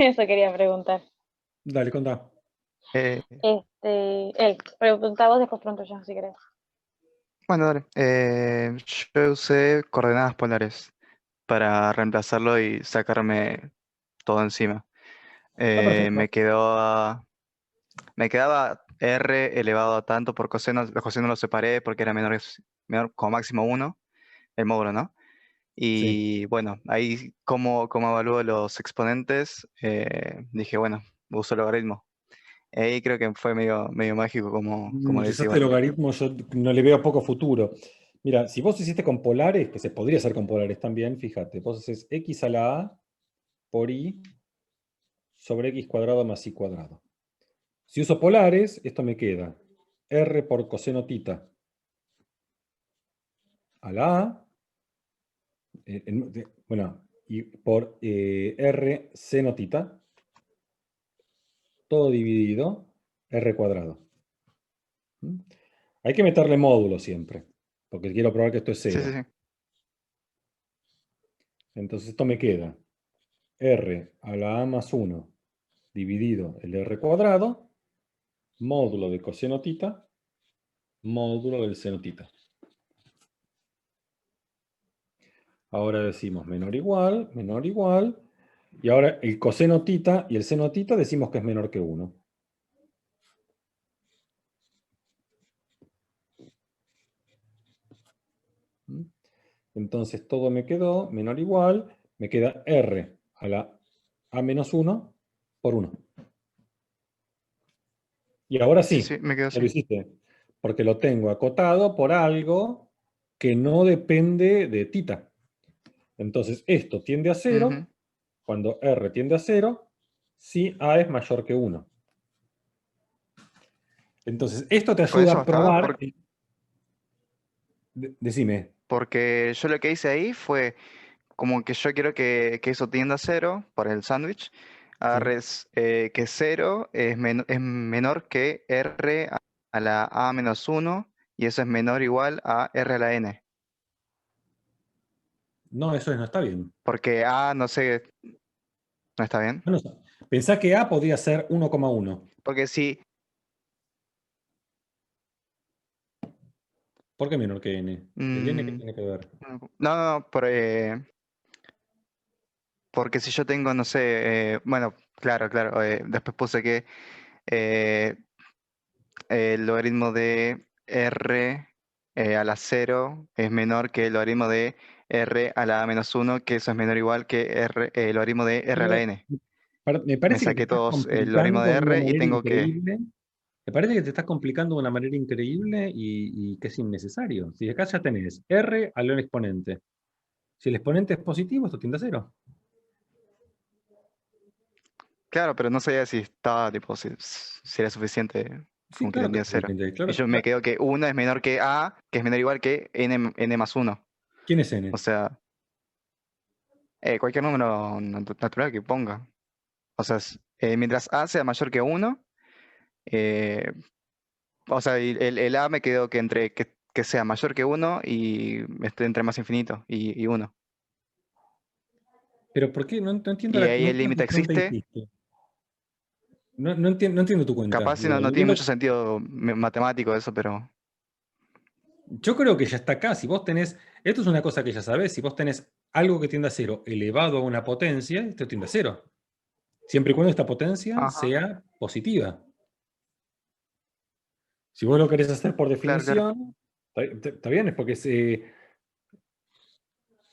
Eso quería preguntar. Dale, contá. Eh, Pregunta vos, después pregunto yo, si querés. bueno, dale. Yo usé coordenadas polares para reemplazarlo y sacarme todo encima. Está Me perfecto. me quedaba r elevado a tanto por coseno. Los cosenos los separé porque era menor como máximo uno, el módulo, ¿no? Sí. Y bueno, ahí como evalúo los exponentes, dije, bueno, uso logaritmo. Ahí creo que fue medio mágico como decís, Usaste bueno. logaritmo, yo no le veo poco futuro. Mira, si vos hiciste con polares, que se podría hacer con polares también, fíjate, vos haces x a la a por y sobre x cuadrado más y cuadrado. Si uso polares, esto me queda r por coseno tita a la a, bueno, y por r seno tita, todo dividido, r cuadrado. ¿Mm? Hay que meterle módulo siempre, porque quiero probar que esto es Sí, sí, cero. sí. Entonces esto me queda r a la a más 1 dividido el r cuadrado, módulo de coseno tita, módulo del seno tita. Ahora decimos menor igual, y ahora el coseno tita y el seno tita decimos que es menor que 1. ¿Mm? Entonces todo me quedó menor igual, me queda r a la a menos 1 por 1. Y ahora Sí, sí, sí, me quedo ya así. lo hiciste, porque lo tengo acotado por algo que no depende de tita. Entonces esto tiende a Ujú. 0, cuando r tiende a 0, si a es mayor que 1. Entonces esto te Con ayuda eso a bastaba, probar, decime, porque yo lo que hice ahí fue como que yo quiero que eso tienda a cero por el sándwich. ¿sí? Agarres que cero es menor que r a la a menos uno y eso es menor o igual a r a la n. No, eso no está bien. Porque a, no sé, no está bien. Bueno, pensá que a podría ser 1,1. Porque si, ¿Por qué menor que n? ¿El n qué mm, tiene que ver? no, porque si yo tengo, no sé, bueno, claro, después puse que eh, el logaritmo de r a la cero es menor que el logaritmo de r a la a menos uno, que eso es menor o igual que el logaritmo de r a la No, n. me Me parece que te saqué estás todos el logaritmo complicando de de una r y manera tengo que... increíble. Me parece que te estás complicando de una manera increíble y que es innecesario. Si acá ya tenés r al exponente. Si el exponente es positivo, esto tiende a cero. Claro, pero no sabía si estaba, tipo, si era suficiente Sí, con que claro que tendría es cero. suficiente. Y Claro, yo me quedo que uno es menor que a, que es menor o igual que n más uno. ¿quién es O n? sea, cualquier número natural que ponga. O sea, mientras a sea mayor que uno, eh, o sea, y el A me quedó que entre que sea mayor que uno y esté entre más infinito y uno. Pero ¿por qué? No entiendo, Y ahí no el entiendo límite qué cuenta existe. hiciste. No entiendo tu cuenta. Capaz si Digo, no tiene mucho sentido matemático eso, pero yo creo que ya está acá. Si vos tenés, esto es una cosa que ya sabés, si vos tenés algo que tiende a cero elevado a una potencia, esto tiende a cero. Siempre y cuando esta potencia ajá, sea positiva. Si vos lo querés hacer por claro. definición, está bien, es porque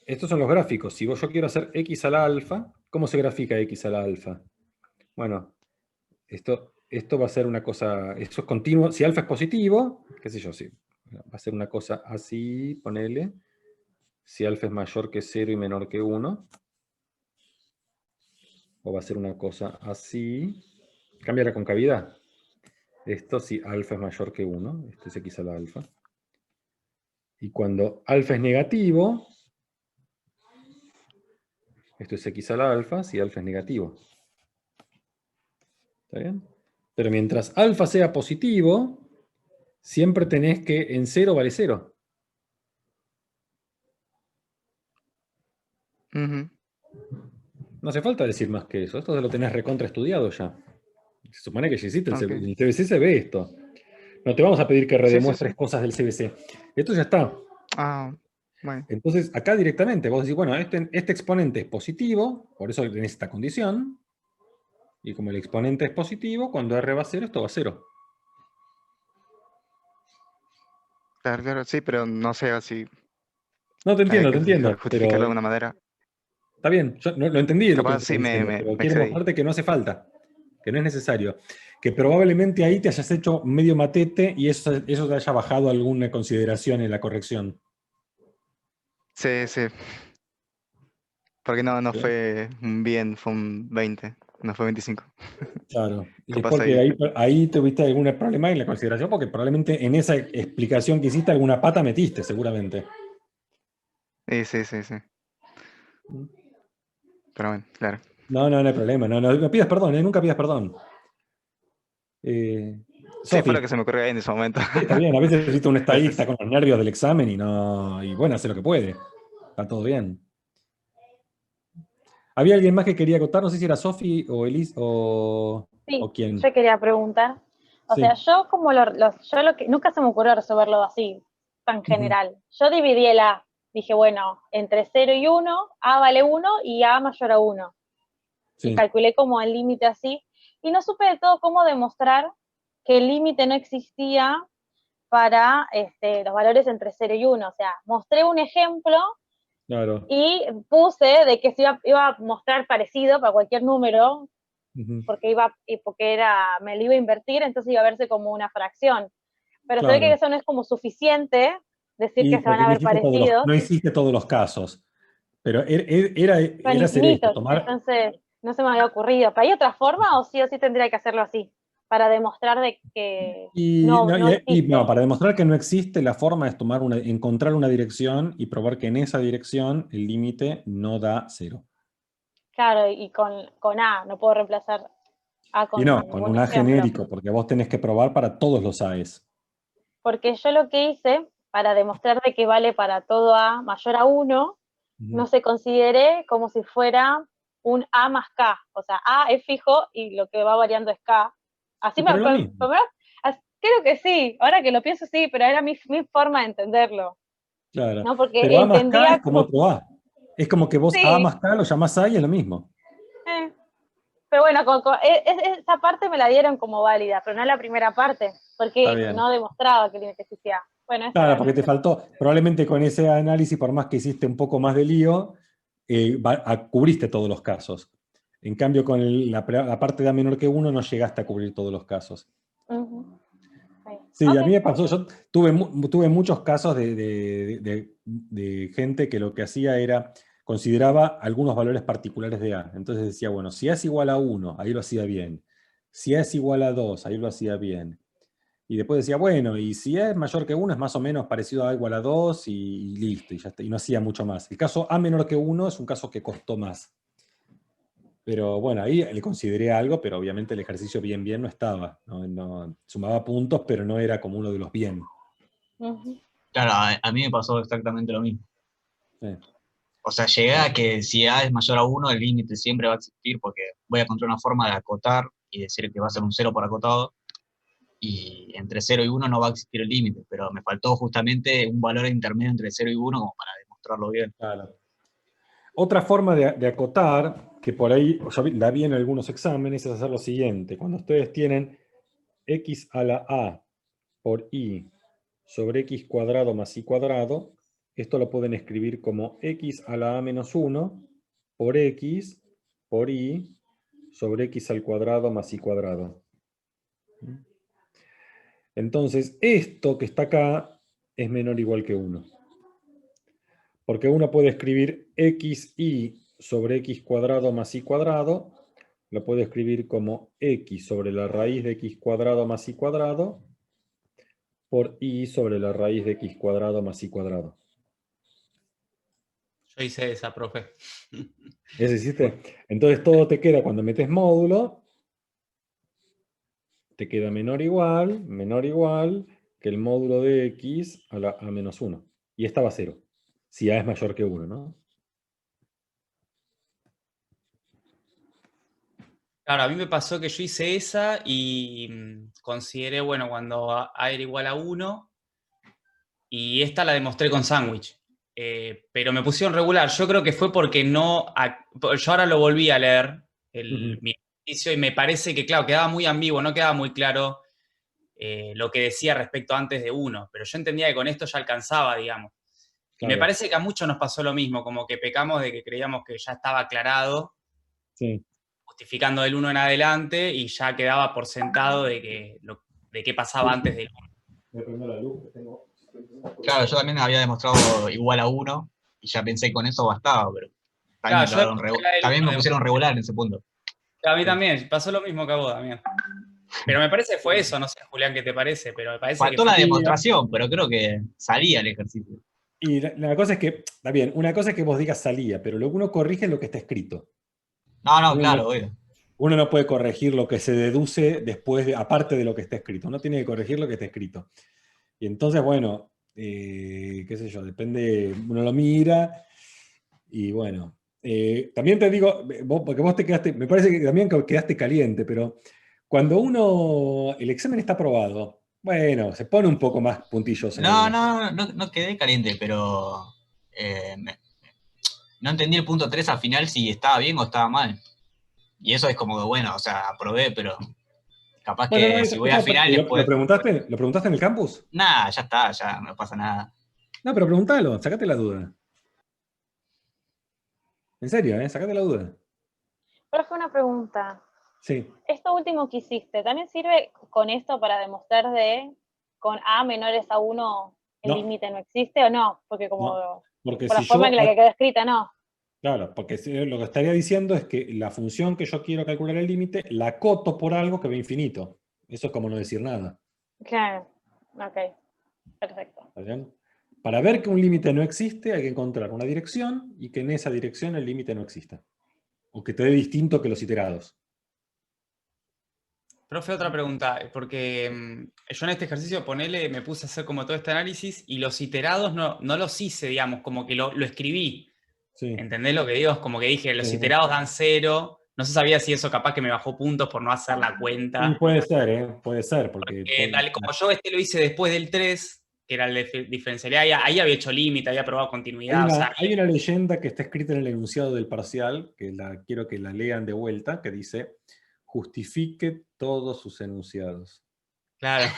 estos son los gráficos. Si yo quiero hacer x a la alfa, ¿cómo se grafica x a la alfa? Bueno, esto va a ser una cosa, eso es continuo. Si alfa es positivo, qué sé yo, sí, va a ser una cosa así, ponele. Si alfa es mayor que cero y menor que 1, o va a ser una cosa así. Cambia la concavidad. Esto si alfa es mayor que 1, esto es x a la alfa. Y cuando alfa es negativo, esto es x a la alfa, si alfa es negativo. ¿Está bien? Pero mientras alfa sea positivo, siempre tenés que en cero vale cero. Ujú. No hace falta decir más que eso. Esto lo tenés recontra estudiado ya. Se supone que ya hiciste Ok. en el CBC se ve esto. No te vamos a pedir que Sí, sí, sí. redemuestres cosas del CBC. Esto ya está. Ah, bueno. Entonces, acá directamente vos decís, bueno, este exponente es positivo, por eso tenés esta condición. Y como el exponente es positivo, cuando R va a 0, esto va a 0. Claro, claro, sí, pero no sé así No, te entiendo, justificarlo de pero una manera. está bien. Yo no, lo entendí lo que Capaz te sí estoy diciendo, pero me quiero excedí. mostrarte que no hace falta, que no es necesario. Que probablemente ahí te hayas hecho medio matete y eso te haya bajado alguna consideración en la corrección. Sí, sí. Porque no ¿Sí? fue un bien, fue un 20, no fue 25. Claro. Y es Capaz porque ahí. ahí tuviste algún problema en la consideración, porque probablemente en esa explicación que hiciste alguna pata metiste, seguramente. Sí, sí, sí, sí. Pero bueno, claro. No hay problema. No pidas perdón, nunca pidas perdón. Eh, Sí, fue lo Sofi, que se me ocurrió ahí en ese momento. sí, está bien, a veces necesita un estadista Después. con los nervios del examen y bueno, hace lo que puede. Está todo bien. ¿Había alguien más que quería acotar? No sé si era Sofi o Elis o Sí, quién. yo quería preguntar. O sea, Sí. yo como yo lo que nunca se me ocurrió resolverlo así, tan Ujú. general. Yo dividí el A. Dije, bueno, entre 0 y 1, A vale 1 y A mayor a 1. Y Sí, calculé como el límite así. Y no supe de todo cómo demostrar que el límite no existía para los valores entre 0 y 1. O sea, mostré un ejemplo claro. y puse de que se iba a mostrar parecido para cualquier número, Ujú. porque me lo iba a invertir, entonces iba a verse como una fracción. Pero se ve que Claro. eso no es como suficiente, decir Y que se van porque a ver parecidos, no hiciste todos los casos. Pero son era hacer esto, infinitos, tomar. entonces no se me había ocurrido. ¿Pero hay otra forma o sí tendría que hacerlo así? Para demostrar de que Y, no, no, no no, existe. para demostrar que no existe, la forma es encontrar una dirección y probar que en esa dirección el límite no da 0. Claro, y con A, no puedo reemplazar A Y con no, con ningún un A ejemplo. genérico, porque vos tenés que probar para todos los A's. Porque yo lo que hice, para demostrar de que vale para todo A mayor a 1, Ujú. no se considere como si fuera un A más K. O sea, A es fijo y lo que va variando es K. Así Pero es lo mismo. creo que sí, ahora que lo pienso sí, pero era mi forma de entenderlo, Claro. ¿no? Porque Pero A más K es entendía como como, otro A. Es como que vos A sí, más K lo llamás A y es lo mismo. eh, pero bueno, esa parte me la dieron como válida, pero no la primera parte, Está porque bien. no demostraba que existía. Bueno, esa Claro, era mi porque te intención. faltó, probablemente con ese análisis, por más que hiciste un poco más de lío, cubriste todos los casos. En cambio, con la parte de A menor que 1 no llegaste a cubrir todos los casos. Uh-huh. Sí. Sí, a mí Ok. me pasó, yo tuve muchos casos de gente que lo que hacía era, consideraba algunos valores particulares de A. Entonces decía, bueno, si A es igual a 1, ahí lo hacía bien. Si A es igual a 2, ahí lo hacía bien. Y después decía, bueno, y si A es mayor que 1, es más o menos parecido a A igual a 2 y listo, y ya está, y no hacía mucho más. El caso A menor que 1 es un caso que costó más. Pero bueno, ahí le consideré algo, pero obviamente el ejercicio bien no estaba. Sumaba puntos, pero no era como uno de los bien. Uh-huh. Claro, a mí me pasó exactamente lo mismo. Sí. O sea, llegué a que si A es mayor a 1, el límite siempre va a existir porque voy a encontrar una forma de acotar y decir que va a ser un 0 por acotado. Y entre 0 y 1 no va a existir el límite, pero me faltó justamente un valor intermedio entre 0 y 1 como para demostrarlo bien. Claro. Otra forma de acotar, que por ahí yo la vi en algunos exámenes, es hacer lo siguiente. Cuando ustedes tienen x a la a por i sobre x cuadrado más i cuadrado, esto lo pueden escribir como x a la a menos 1 por x por i sobre x al cuadrado más i cuadrado. Entonces, esto que está acá es menor o igual que 1. Porque uno puede escribir xi sobre x cuadrado más i cuadrado, lo puede escribir como x sobre la raíz de x cuadrado más i cuadrado por i sobre la raíz de x cuadrado más i cuadrado. Yo hice esa, profe. ¿Ese hiciste? Entonces todo te queda, cuando metes módulo, te queda menor o igual que el módulo de x a la a menos 1. Y esta va a 0, si a es mayor que 1, ¿no? Claro, a mí me pasó que yo hice esa y consideré, bueno, cuando A era igual a 1, y esta la demostré con sándwich. Pero me pusieron regular. Yo creo que fue porque no... Yo ahora lo volví a leer, mi ejercicio, y me parece que, claro, quedaba muy ambiguo, no quedaba muy claro lo que decía respecto antes de 1. Pero yo entendía que con esto ya alcanzaba, digamos. Y me Claro. parece que a muchos nos pasó lo mismo, como que pecamos de que creíamos que ya estaba aclarado, Sí. justificando del 1 en adelante, y ya quedaba por sentado de qué pasaba antes del 1. Voy a prender la luz que tengo. Claro, yo también había demostrado igual a 1 y ya pensé que con eso bastaba, pero también, Claro, yo demostré la del también 1, me pusieron regular en ese punto. a mí también, pasó lo mismo que a vos, Damián. Pero me parece que fue eso, no sé, Julián, ¿qué te parece? Pero me parece que Faltó fue... la demostración, pero creo que salía el ejercicio. Y la cosa es que, está bien, una cosa es que vos digas salía, pero lo que uno corrige es lo que está escrito. No, Uno claro, no, obvio. uno no puede corregir lo que se deduce después, aparte de lo que está escrito. Uno tiene que corregir lo que está escrito. Y entonces, bueno, qué sé yo, depende, uno lo mira y bueno. También te digo, porque vos te quedaste, me parece que también quedaste caliente, pero cuando el examen está aprobado, bueno, se pone un poco más puntilloso en No, algunas. no quedé caliente, pero no entendí el punto 3 al final si estaba bien o estaba mal. Y eso es como que, bueno, o sea, aprobé, pero capaz Bueno, no, que si voy a finales, ¿lo pues, preguntaste? ¿Lo preguntaste en el campus? nada, ya está, ya no pasa nada. No, pero preguntalo, sacate la duda. En serio, sacate la duda. Profe, una pregunta. Sí. Esto último que hiciste, ¿también sirve con esto para demostrar con A menores a 1 el No, límite no existe o no? Porque no. como Porque por la si forma yo, en la que quedó escrita, no. claro, porque lo que estaría diciendo es que la función que yo quiero calcular el límite, la acoto por algo que va infinito. Eso es como no decir nada. Claro. Ok, perfecto. ¿Está bien? Para ver que un límite no existe, hay que encontrar una dirección y que en esa dirección el límite no exista. O que te dé distinto que los iterados. Profe, otra pregunta, porque yo en este ejercicio, ponele, me puse a hacer como todo este análisis y los iterados no los hice, digamos, como que lo escribí. Sí. ¿Entendés lo que digo? Es como que dije, los Sí. iterados dan 0. No se sabía si eso capaz que me bajó puntos por no hacer la Y cuenta. puede ser, porque Como yo lo hice después del 3, que era el de diferencialidad, ahí había hecho límite, había probado continuidad, o sea, hay una leyenda que está escrita en el enunciado del parcial, que quiero que la lean de vuelta, que dice, justifique todos sus enunciados. claro.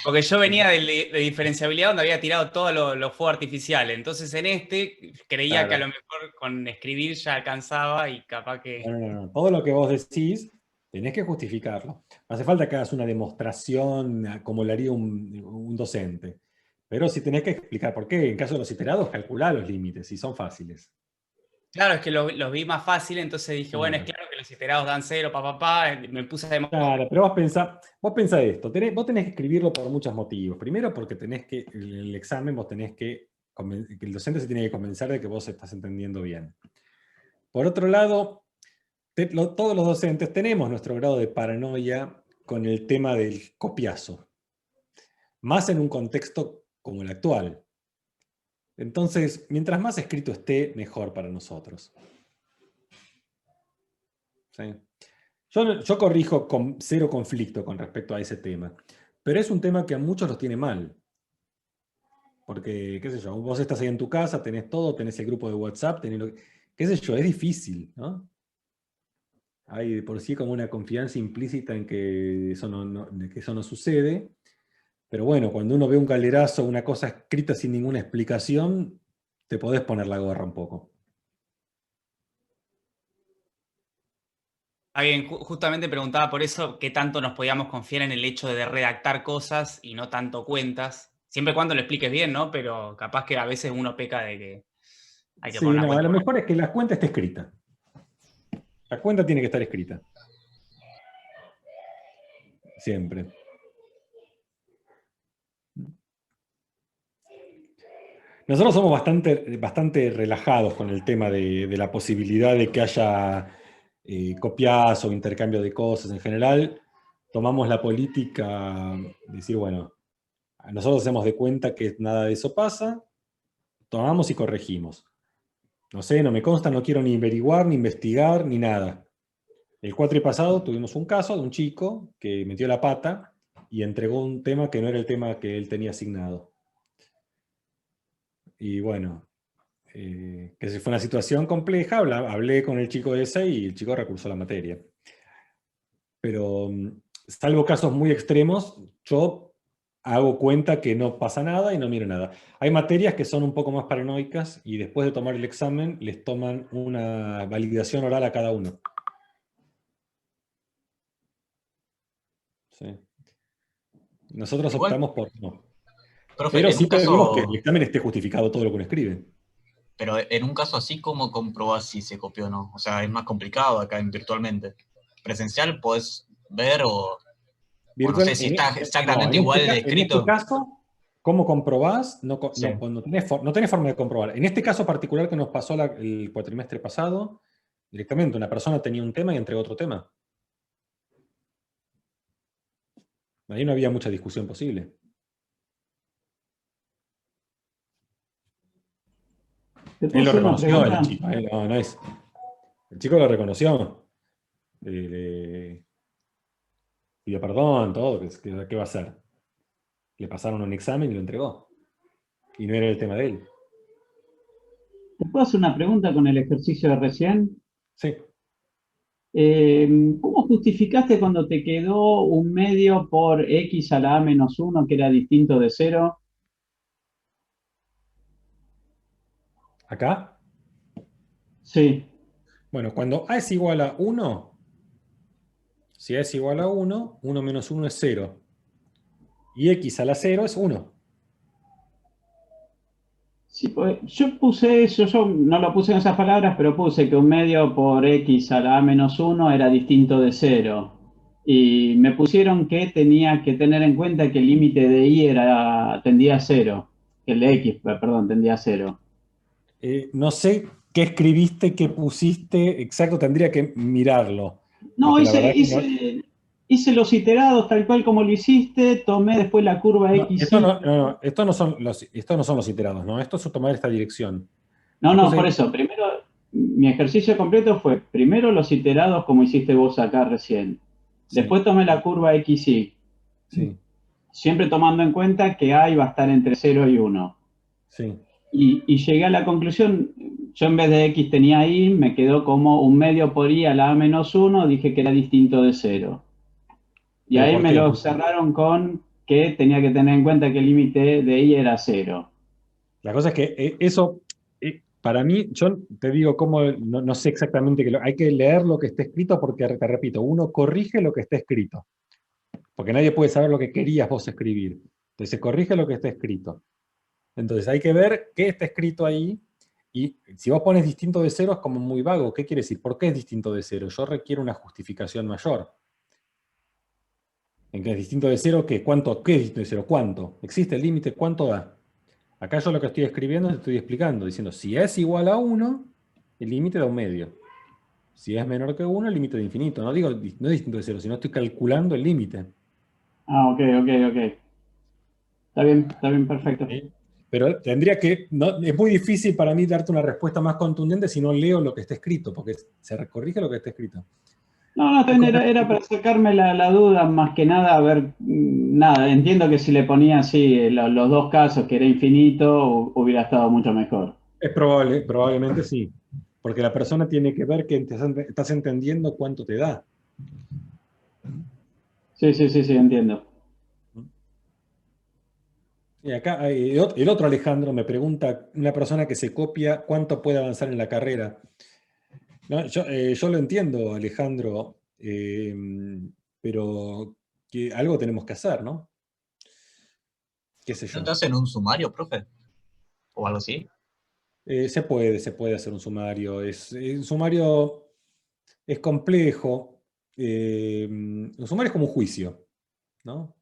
Porque yo venía de diferenciabilidad donde había tirado todo lo fuego artificial. Entonces en este creía que a lo mejor con escribir ya alcanzaba y capaz que... No. Todo lo que vos decís, tenés que justificarlo. No hace falta que hagas una demostración como le haría un docente. Pero sí tenés que explicar por qué. En caso de los iterados, calculá los límites, y son fáciles. Claro, es que los vi más fácil, entonces dije, bueno, es Claro. claro que los iterados dan 0, me puse a demostrar. Claro, pero vos pensá esto, vos tenés que escribirlo por muchos motivos. Primero porque el examen vos tenés que el docente se tiene que convencer de que vos estás entendiendo bien. Por otro lado, todos los docentes tenemos nuestro grado de paranoia con el tema del copiazo, más en un contexto como el actual. Entonces, mientras más escrito esté, mejor para nosotros. ¿Sí? Yo corrijo con cero conflicto con respecto a ese tema, pero es un tema que a muchos los tiene mal. Porque, qué sé yo, vos estás ahí en tu casa, tenés todo, tenés el grupo de WhatsApp, qué sé yo, es difícil, ¿no? Hay de por sí como una confianza implícita en que de que eso no sucede, pero bueno, cuando uno ve un calderazo, una cosa escrita sin ninguna explicación, te podés poner la gorra un poco. Alguien justamente preguntaba por eso qué tanto nos podíamos confiar en el hecho de redactar cosas y no tanto cuentas. Siempre y cuando lo expliques bien, ¿no? Pero capaz que a veces uno peca de que hay que Sí, poner una no, a cuenta. lo mejor es que la cuenta esté escrita. La cuenta tiene que estar escrita. Siempre. Nosotros somos bastante relajados con el tema de la posibilidad de que haya copias o intercambio de cosas. En general, tomamos la política de decir, bueno, nosotros hacemos de cuenta que nada de eso pasa, tomamos y corregimos. No sé, no me consta, no quiero ni averiguar, ni investigar, ni nada. El cuatri pasado tuvimos un caso de un chico que metió la pata y entregó un tema que no era el tema que él tenía asignado. Y bueno, que fue una situación compleja, hablé con el chico ese y el chico recursó la materia. Pero salvo casos muy extremos, yo hago cuenta que no pasa nada y no miro nada. Hay materias que son un poco más paranoicas y después de tomar el examen les toman una validación oral a cada uno. Sí. Nosotros Igual, optamos por no. profe, Pero en sí un pedimos que caso, el examen esté justificado todo lo que uno escribe. pero en un caso así, ¿cómo comprobás si se copió o no? O sea, es más complicado acá virtualmente. Presencial podés ver o no sé si está No, exactamente igual de en este escrito. caso, ¿cómo comprobás? No, Sí. no tenés forma de comprobar. En este caso particular que nos pasó el cuatrimestre pasado, directamente una persona tenía un tema y entregó otro tema. Ahí no había mucha discusión posible. ¿Te puedo Él lo hacer una reconoció, pregunta? el chico. No es. El chico lo reconoció. Le pidió perdón, todo. ¿Qué va a hacer? Le pasaron un examen y lo entregó. Y no era el tema de él. ¿Te puedo hacer una pregunta con el ejercicio de recién? Sí. ¿Cómo justificaste cuando te quedó un medio por x a la a menos 1 que era distinto de 0? Acá. Sí. Bueno, cuando a es igual a 1, si a es igual a 1, 1 menos 1 es 0. Y x a la 0 es 1. Sí, pues, yo puse eso, yo no lo puse en esas palabras, pero puse que un medio por x a la a menos 1 era distinto de 0. Y me pusieron que tenía que tener en cuenta que el límite de y tendía a 0. Que el de x, perdón, tendía a 0. No sé qué escribiste, qué pusiste, exacto, tendría que mirarlo. No, Porque la verdad que no. hice los iterados tal cual como lo hiciste, tomé después la curva No, x esto y... no, estos no son los iterados, ¿no? Esto es tomar esta dirección. No, Esto no, por es, eso, primero, mi ejercicio completo fue primero los iterados como hiciste vos acá recién. sí, Después tomé la curva x y, sí, siempre tomando en cuenta que a iba a estar entre 0 y 1. sí. Y llegué a la conclusión, yo en vez de x tenía y, me quedó como un medio por y a la a menos 1, dije que era distinto de 0. Y ¿Pero ahí por me qué? lo cerraron con que tenía que tener en cuenta que el límite de i era 0. La cosa es que eso, para mí, yo te digo cómo, no sé exactamente, hay que leer lo que está escrito porque, te repito, uno corrige lo que está escrito. Porque nadie puede saber lo que querías vos escribir. Entonces se corrige lo que está escrito. Entonces hay que ver qué está escrito ahí. Y si vos pones distinto de 0 es como muy vago. ¿Qué quiere decir? ¿Por qué es distinto de 0? Yo requiero una justificación mayor. ¿En qué es distinto de 0? ¿Qué? ¿Cuánto? ¿Qué es distinto de 0? ¿Cuánto? ¿Existe el límite? ¿Cuánto da? Acá yo lo que estoy escribiendo te estoy explicando, diciendo, si es igual a 1, el límite da un medio. Si es menor que 1, el límite de infinito. No digo, no es distinto de 0, sino estoy calculando el límite. Ah, ok, ok, ok. Está bien, perfecto. ¿Sí? Pero tendría que, no, es muy difícil para mí darte una respuesta más contundente si no leo lo que está escrito, porque se corrige lo que está escrito. No, no, Es como, era para sacarme la duda más que nada, a ver, nada, entiendo que si le ponía así los dos casos, que era infinito, hubiera estado mucho mejor. es probable, probablemente sí, porque la persona tiene que ver que estás entendiendo cuánto te da. Sí, sí, sí, sí, entiendo. Y acá el otro Alejandro me pregunta, una persona que se copia, ¿cuánto puede avanzar en la carrera? No, yo lo entiendo, Alejandro, pero que algo tenemos que hacer, ¿no? ¿Qué sé ¿No te yo? hacen un sumario, profe? O algo así. Se puede hacer un sumario. Un sumario es complejo. Un sumario es como un juicio, ¿no?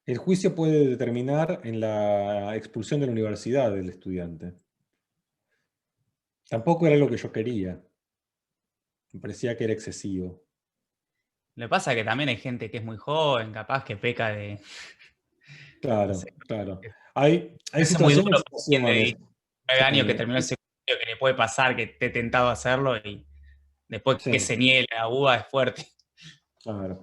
El juicio puede determinar en la expulsión de la universidad del estudiante. Tampoco era lo que yo quería. Me parecía que era excesivo. Lo que pasa es que también hay gente que es muy joven, capaz que peca de... Claro, No sé, claro. Hay es muy duro situaciones para y alguien de situaciones. 19 años que Sí. terminó el secundario que le puede pasar, que esté tentado a hacerlo y Después Sí. que se niegue la uva es fuerte. Claro.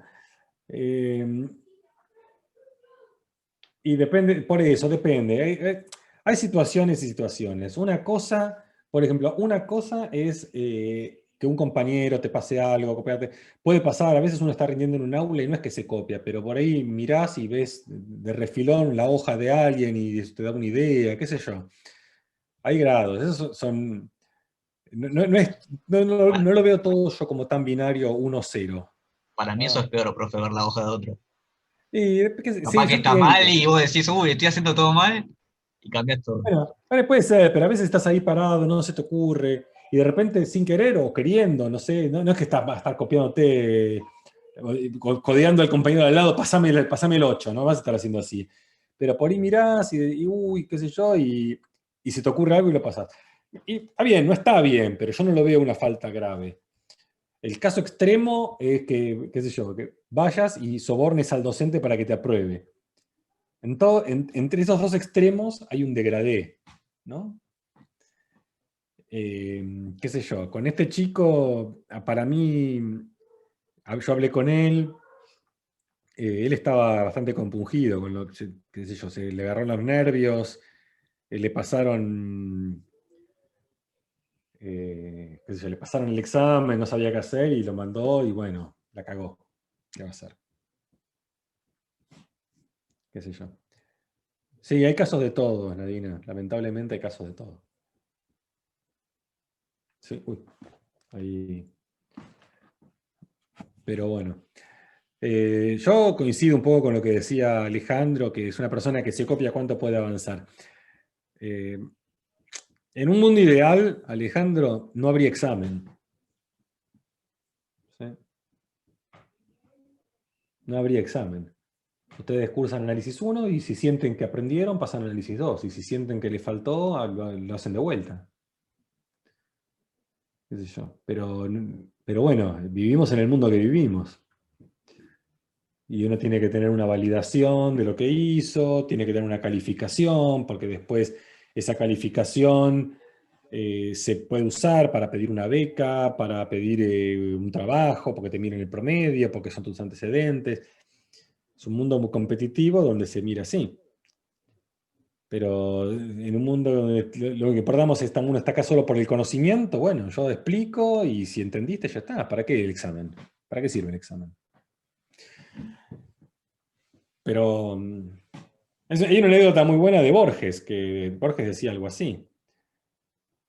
Y depende, por eso, depende. Hay situaciones y situaciones. Una cosa, por ejemplo, una cosa es que un compañero te pase algo, copiarte. Puede pasar, a veces uno está rindiendo en un aula y no es que se copia, pero por ahí mirás y ves de refilón la hoja de alguien y te da una idea, qué sé yo. Hay grados, esos son... No lo veo todo yo como tan binario 1-0. Para mí eso es peor, profe, ver la hoja de otro. Sí, Capaz que yo está mal entiendo. y vos decís, uy, estoy haciendo todo mal, y cambias todo. Bueno, puede ser, pero a veces estás ahí parado, no se te ocurre, y de repente sin querer o queriendo, no sé, no es que vas a estar copiándote, codeando al compañero de al lado, pasame el 8, no vas a estar haciendo así. Pero por ahí mirás y uy, qué sé yo, y se te ocurre algo y lo pasás. Y está bien, no está bien, pero yo no lo veo una falta grave. El caso extremo es que, qué sé yo, que vayas y sobornes al docente para que te apruebe. Entre esos dos extremos hay un degradé, ¿no? Qué sé yo, con este chico, para mí, yo hablé con él, él estaba bastante compungido, con lo que, qué sé yo, se le agarraron los nervios, le pasaron, qué sé yo, le pasaron el examen, no sabía qué hacer y lo mandó y bueno, la cagó. ¿Qué va a hacer? Qué sé yo. Sí, hay casos de todo, Nadina, lamentablemente hay casos de todo. Sí, uy, ahí. Pero bueno. Yo coincido un poco con lo que decía Alejandro, que es una persona que se copia cuánto puede avanzar. En un mundo ideal, Alejandro, no habría examen. ¿Sí? No habría examen. Ustedes cursan análisis 1 y si sienten que aprendieron, pasan a análisis 2. Y si sienten que les faltó, lo hacen de vuelta. ¿Qué sé yo? Pero bueno, vivimos en el mundo que vivimos. Y uno tiene que tener una validación de lo que hizo, tiene que tener una calificación, porque después esa calificación se puede usar para pedir una beca, para pedir un trabajo, porque te miran el promedio, porque son tus antecedentes. Es un mundo muy competitivo donde se mira así. Pero en un mundo donde lo que importamos es que uno está acá solo por el conocimiento, bueno, yo explico y si entendiste ya está. ¿Para qué el examen? ¿Para qué sirve el examen? Pero hay una anécdota muy buena de Borges, que Borges decía algo así.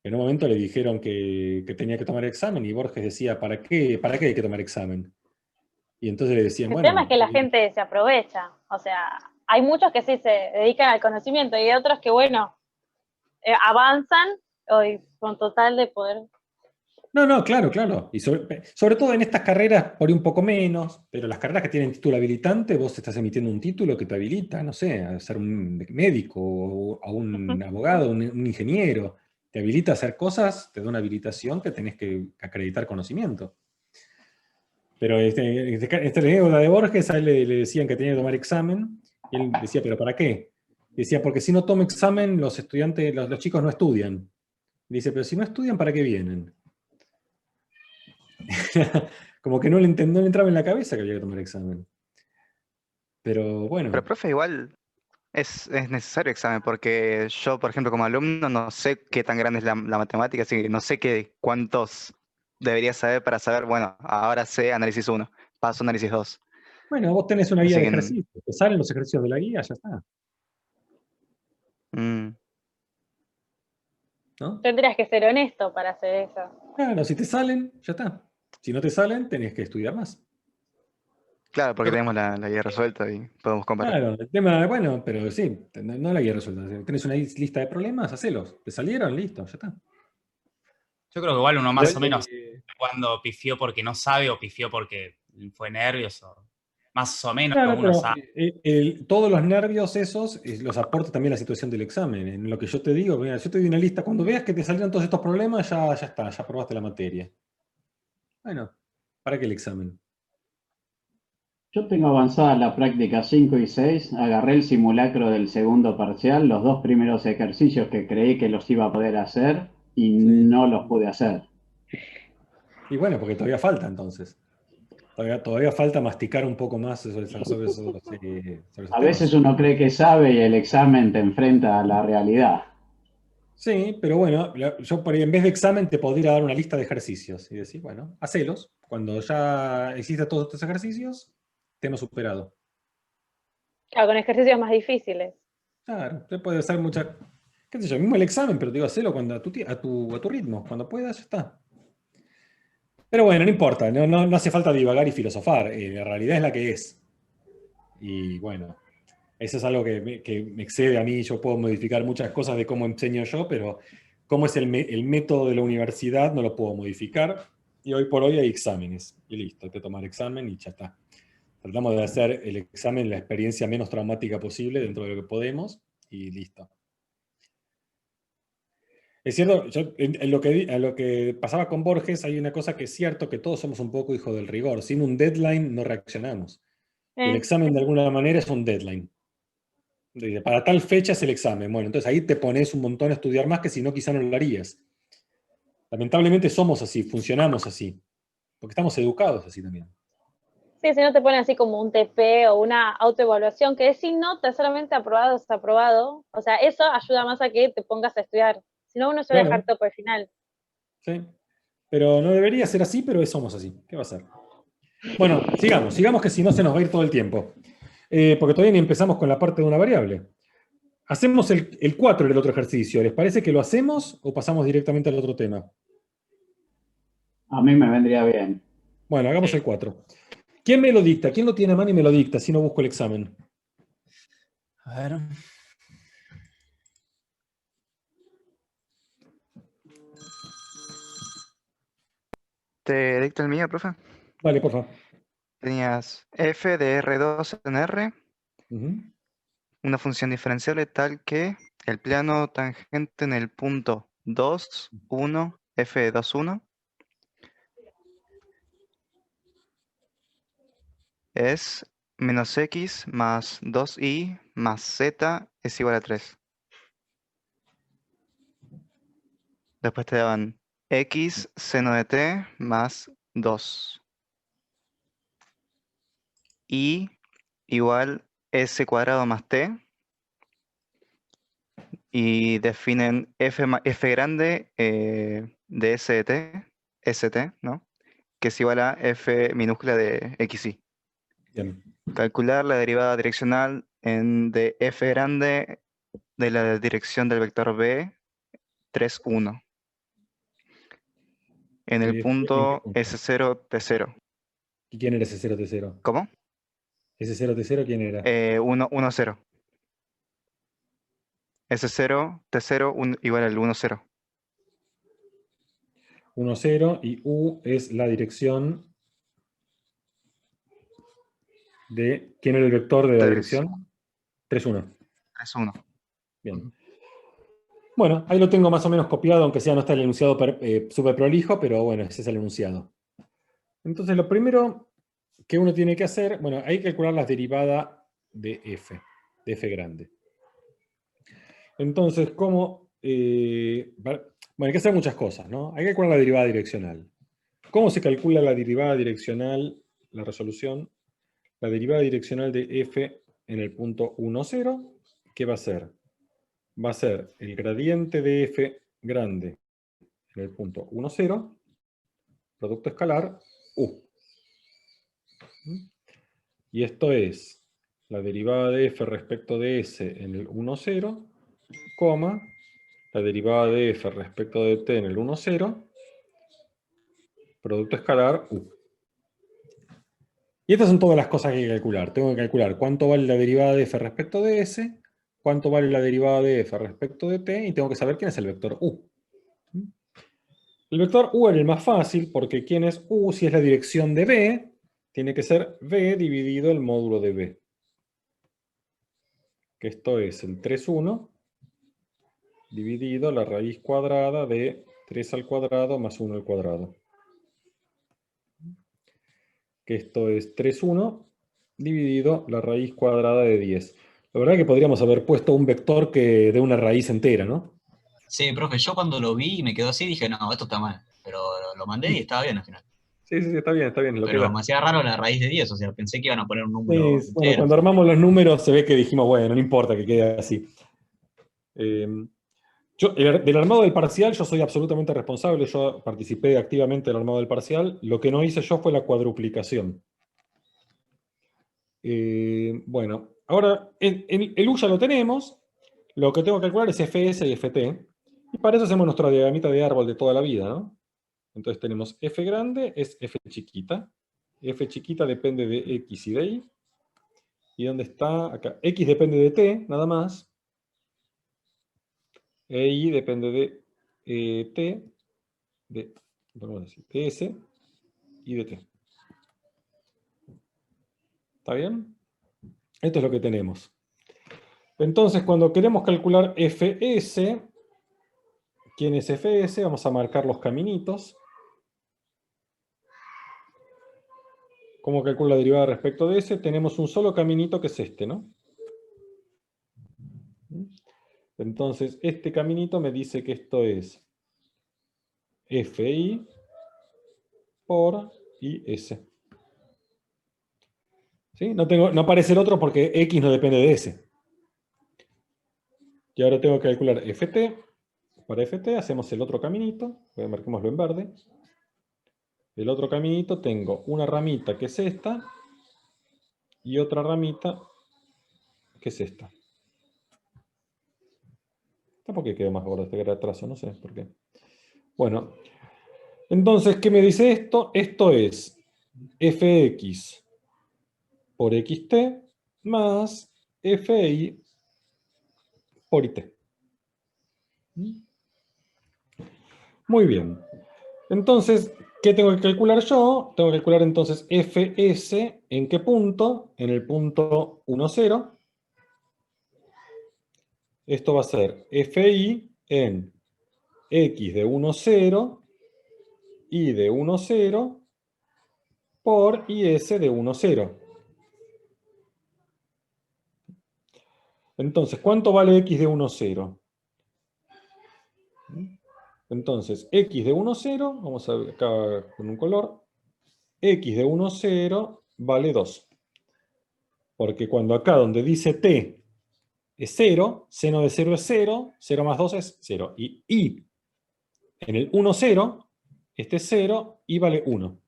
En un momento le dijeron que tenía que tomar examen y Borges decía, ¿para qué hay que tomar examen? Y entonces le decían, El tema es bueno, que la gente se aprovecha. O sea, hay muchos que sí se dedican al conocimiento y hay otros que, bueno, avanzan hoy con total de poder. no, claro, claro. Y sobre todo en estas carreras, por ahí un poco menos, pero las carreras que tienen título habilitante, vos estás emitiendo un título que te habilita, no sé, a ser un médico o a un abogado, un ingeniero. Te habilita a hacer cosas, te da una habilitación que tenés que acreditar conocimiento. Pero esta anécdota de Borges, a él le decían que tenía que tomar examen, y él decía, ¿pero para qué? Decía, porque si no tomo examen, los estudiantes, los chicos no estudian. Dice, pero si no estudian, ¿para qué vienen? Como que no le entraba en la cabeza que había que tomar examen. Pero bueno. Pero, profe, igual es necesario examen, porque yo, por ejemplo, como alumno, no sé qué tan grande es la matemática, así que no sé cuántos debería saber para saber, bueno, ahora sé análisis 1, paso a análisis 2. Bueno, vos tenés una guía Así de que, ejercicios. Te salen los ejercicios de la guía, ya está. ¿No? Tendrías que ser honesto para hacer eso. Claro, si te salen, ya está. Si no te salen, tenés que estudiar más. claro, porque tenemos la guía resuelta y podemos comparar. Claro, el tema, bueno, pero sí, no la guía resuelta. Tenés una lista de problemas, hacelos. ¿Te salieron? Listo, ya está. Yo creo que igual uno más o menos Eh, cuando pifió porque no sabe o pifió porque fue nervioso. Más o menos Claro, uno pero sabe. todos los nervios esos los aporta también la situación del examen. En lo que yo te digo, mira, yo te doy una lista, cuando veas que te salieron todos estos problemas, ya está, ya aprobaste la materia. Bueno, ¿para qué el examen? Yo tengo avanzada la práctica 5 y 6, agarré el simulacro del segundo parcial, los dos primeros ejercicios que creí que los iba a poder hacer y Sí. no los pude hacer. Y bueno, porque todavía falta entonces. Todavía falta masticar un poco más sobre esos A temas. veces uno cree que sabe y el examen te enfrenta a la realidad. Sí, pero bueno, yo por ahí en vez de examen te podría dar una lista de ejercicios y decir, bueno, hacelos. Cuando ya existen todos estos ejercicios, tema superado. Claro, con ejercicios más difíciles. Claro, usted puede hacer muchas, qué sé yo, mismo el examen, pero te digo, hacelo cuando a tu ritmo, cuando puedas, ya está. Pero bueno, no importa, no hace falta divagar y filosofar, la realidad es la que es. Y bueno, eso es algo que me excede a mí, yo puedo modificar muchas cosas de cómo enseño yo, pero cómo es el método de la universidad no lo puedo modificar. Y hoy por hoy hay exámenes, y listo, hay que tomar examen y ya está. Tratamos de hacer el examen la experiencia menos traumática posible dentro de lo que podemos, y listo. Es cierto, en lo que pasaba con Borges hay una cosa que es cierto, que todos somos un poco hijos del rigor. Sin un deadline no reaccionamos. Y el examen de alguna manera es un deadline. Para tal fecha es el examen. Bueno, entonces ahí te pones un montón a estudiar más que si no quizá no lo harías. Lamentablemente somos así, funcionamos así. Porque estamos educados así también. Sí, si no te ponen así como un TP o una autoevaluación que es sin nota, solamente aprobado o desaprobado. O sea, eso ayuda más a que te pongas a estudiar. Si no, uno se va a dejar Claro, todo por el final. sí. Pero no debería ser así, pero somos así. ¿Qué va a ser? Bueno, sigamos que si no se nos va a ir todo el tiempo. Porque todavía ni empezamos con la parte de una variable. Hacemos el 4 del otro ejercicio. ¿Les parece que lo hacemos o pasamos directamente al otro tema? A mí me vendría bien. Bueno, hagamos Sí. el 4. ¿Quién me lo dicta? ¿Quién lo tiene a mano y me lo dicta si no busco el examen? A ver. ¿Te dicto el mío, profe? Vale, por favor. Tenías f de R2 en R, Ujú. una función diferenciable tal que el plano tangente en el punto 2, 1, f de 2, 1 es menos x más 2y más z es igual a 3. Después te daban x seno de t más 2. Y igual s cuadrado más t. Y definen f grande de s de t, st, ¿no? Que es igual a f minúscula de xy. Bien. Calcular la derivada direccional de f grande de la dirección del vector b, 3, 1. En el ¿En qué punto punto? S0, T0. ¿Y quién era ese 0T0? ¿Cómo? ¿Ese 0T0 quién era? 1, 1, 0. S0, T0 igual al 1, 0. 1, 0 y U es la dirección de... ¿Quién era el vector de la 3, dirección? 3, 1. 3, 1. Bien. Bueno, ahí lo tengo más o menos copiado, aunque sea no está el enunciado súper prolijo, pero bueno, ese es el enunciado. Entonces, lo primero que uno tiene que hacer, bueno, hay que calcular las derivadas de f grande. Entonces, ¿cómo? Bueno, hay que hacer muchas cosas, ¿no? Hay que calcular la derivada direccional. ¿Cómo se calcula la derivada direccional, la resolución? La derivada direccional de f en el punto 1, 0, ¿qué va a ser? Va a ser el gradiente de f grande en el punto 1, 0, producto escalar, u. Y esto es la derivada de f respecto de s en el 1, 0, coma, la derivada de f respecto de t en el 1, 0, producto escalar, u. Y estas son todas las cosas que hay que calcular. Tengo que calcular cuánto vale la derivada de f respecto de s, cuánto vale la derivada de f respecto de t, y tengo que saber quién es el vector u. El vector u era el más fácil, porque quién es u, si es la dirección de b, tiene que ser b dividido el módulo de b. Que esto es el 3, 1, dividido la raíz cuadrada de 3 al cuadrado más 1 al cuadrado. Que esto es 3, 1, dividido la raíz cuadrada de 10. La verdad que podríamos haber puesto un vector que dé una raíz entera, ¿no? Sí, profe, yo cuando lo vi y me quedó así dije, no, esto está mal. Pero lo mandé y estaba bien al final. Sí, está bien, lo Pero que da. me hacía raro la raíz de 10, o sea, pensé que iban a poner un número Sí, bueno, entero. cuando armamos los números se ve que dijimos, bueno, no importa que quede así. Del armado del parcial yo soy absolutamente responsable, yo participé activamente del armado del parcial, lo que no hice yo fue la cuadruplicación. Bueno, ahora el U ya lo tenemos, lo que tengo que calcular es Fs y Ft, y para eso hacemos nuestra diagramita de árbol de toda la vida, ¿no? Entonces tenemos F grande es F chiquita depende de X y de Y, ¿y dónde está? Acá. X depende de T, nada más, e Y depende de T, vamos a decir, TS y de T. ¿Está bien? Esto es lo que tenemos. Entonces, cuando queremos calcular Fs, ¿quién es Fs? Vamos a marcar los caminitos. ¿Cómo calculo la derivada respecto de S? Tenemos un solo caminito que es este, ¿no? Entonces, este caminito me dice que esto es Fi por IS. ¿Sí? No aparece el otro porque X no depende de S. Y ahora tengo que calcular Ft. Para Ft hacemos el otro caminito. Marquémoslo en verde. El otro caminito tengo una ramita que es esta y otra ramita que es esta. ¿Por qué quedó más gordo este retraso? No sé por qué. Bueno, entonces, ¿qué me dice esto? Esto es Fx por xt más Fi por it. Muy bien. Entonces, ¿qué tengo que calcular yo? Tengo que calcular entonces Fs, ¿en qué punto? En el punto 1, 0. Esto va a ser Fi en X de 1, 0, Y de 1, 0, por IS de 1, 0. Entonces, ¿cuánto vale X de 1, 0? Entonces, X de 1, 0, vamos a ver acá con un color, X de 1, 0 vale 2. Porque cuando acá donde dice T es 0, seno de 0 es 0, 0 más 2 es 0. Y I en el 1, 0, este es 0, y vale 1.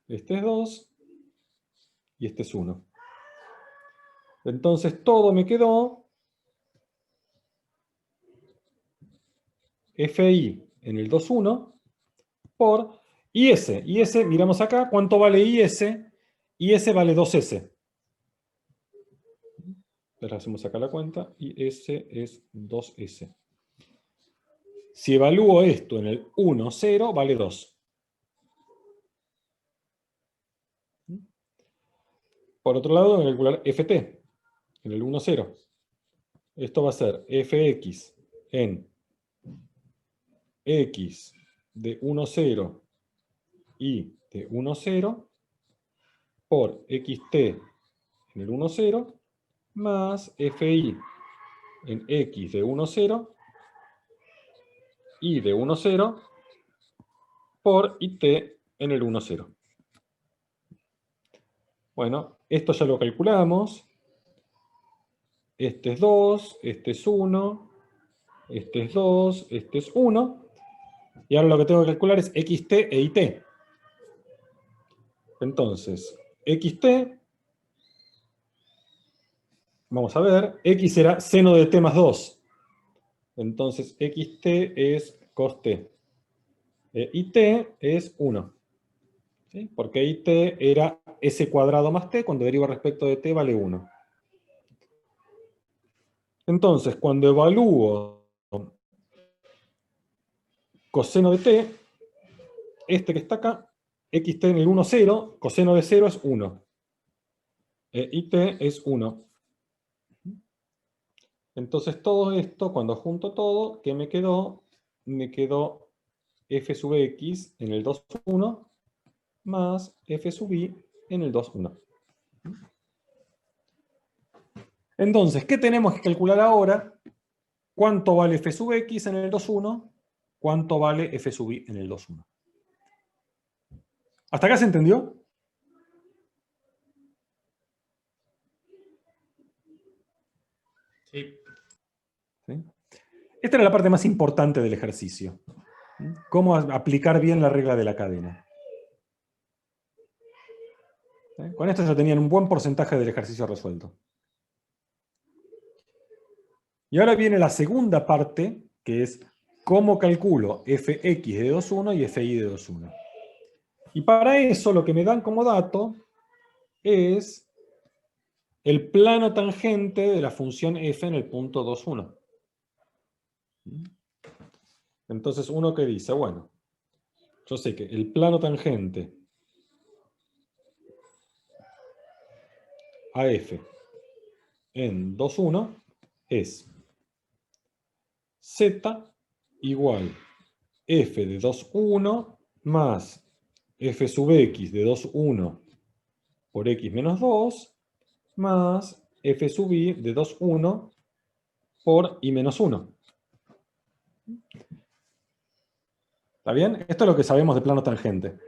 Este es 2 y este es 1. Entonces todo me quedó Fi en el 2, 1 por IS. IS, miramos acá, ¿cuánto vale IS? IS vale 2S. Ahora hacemos acá la cuenta, IS es 2S. Si evalúo esto en el 1, 0, vale 2. Por otro lado, voy a calcular Ft en el 1, 0. Esto va a ser Fx en X de 1, 0 y de 1, 0 por xt en el 1, 0 más Fi en X de 1, 0 y de 1, 0 por IT en el 1, 0. Bueno, esto ya lo calculamos. Este es 2, este es 1, este es 2, este es 1. Y ahora lo que tengo que calcular es xt e it. Entonces, xt, vamos a ver, x será seno de t más 2. Entonces, xt es cos t. It es 1. ¿Sí? Porque it era s cuadrado más t, cuando deriva respecto de t vale 1. Entonces, cuando evalúo coseno de t, este que está acá, xt en el 1, 0, coseno de 0 es 1. It es 1. Entonces todo esto, cuando junto todo, ¿qué me quedó? Me quedó f sub x en el 2, 1 más f sub y en el 2, 1. Entonces, ¿qué tenemos que calcular ahora? ¿Cuánto vale f sub x en el 2, 1? cuánto vale f sub i en el 2, 1. ¿Hasta acá se entendió? Sí. ¿Sí? Esta era la parte más importante del ejercicio. Cómo aplicar bien la regla de la cadena. ¿Sí? Con esto ya tenían un buen porcentaje del ejercicio resuelto. Y ahora viene la segunda parte, que es cómo calculo fx de 2,1 y fi de 2,1. Y para eso lo que me dan como dato es el plano tangente de la función f en el punto 2,1. Entonces uno que dice, bueno, yo sé que el plano tangente a f en 2,1 es z igual f de 2,1 más f sub x de 2,1 por x menos 2 más f sub i de 2,1 por i menos 1. ¿Está bien? Esto es lo que sabemos de plano tangente.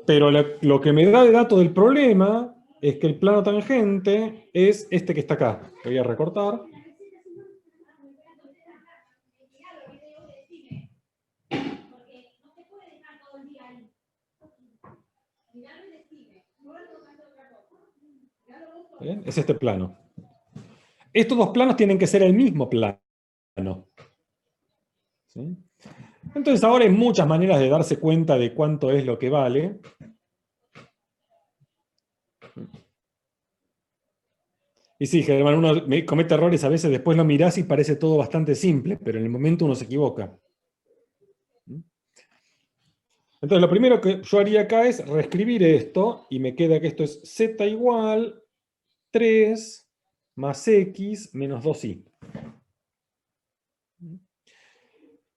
Pero lo que me da de dato del problema es que el plano tangente es este que está acá. Lo voy a recortar. ¿Bien? Es este plano. Estos dos planos tienen que ser el mismo plano. ¿Sí? Entonces ahora hay muchas maneras de darse cuenta de cuánto es lo que vale. Y sí, Germán, uno comete errores a veces, después lo mirás y parece todo bastante simple, pero en el momento uno se equivoca. Entonces lo primero que yo haría acá es reescribir esto, y me queda que esto es z igual 3 más x menos 2i.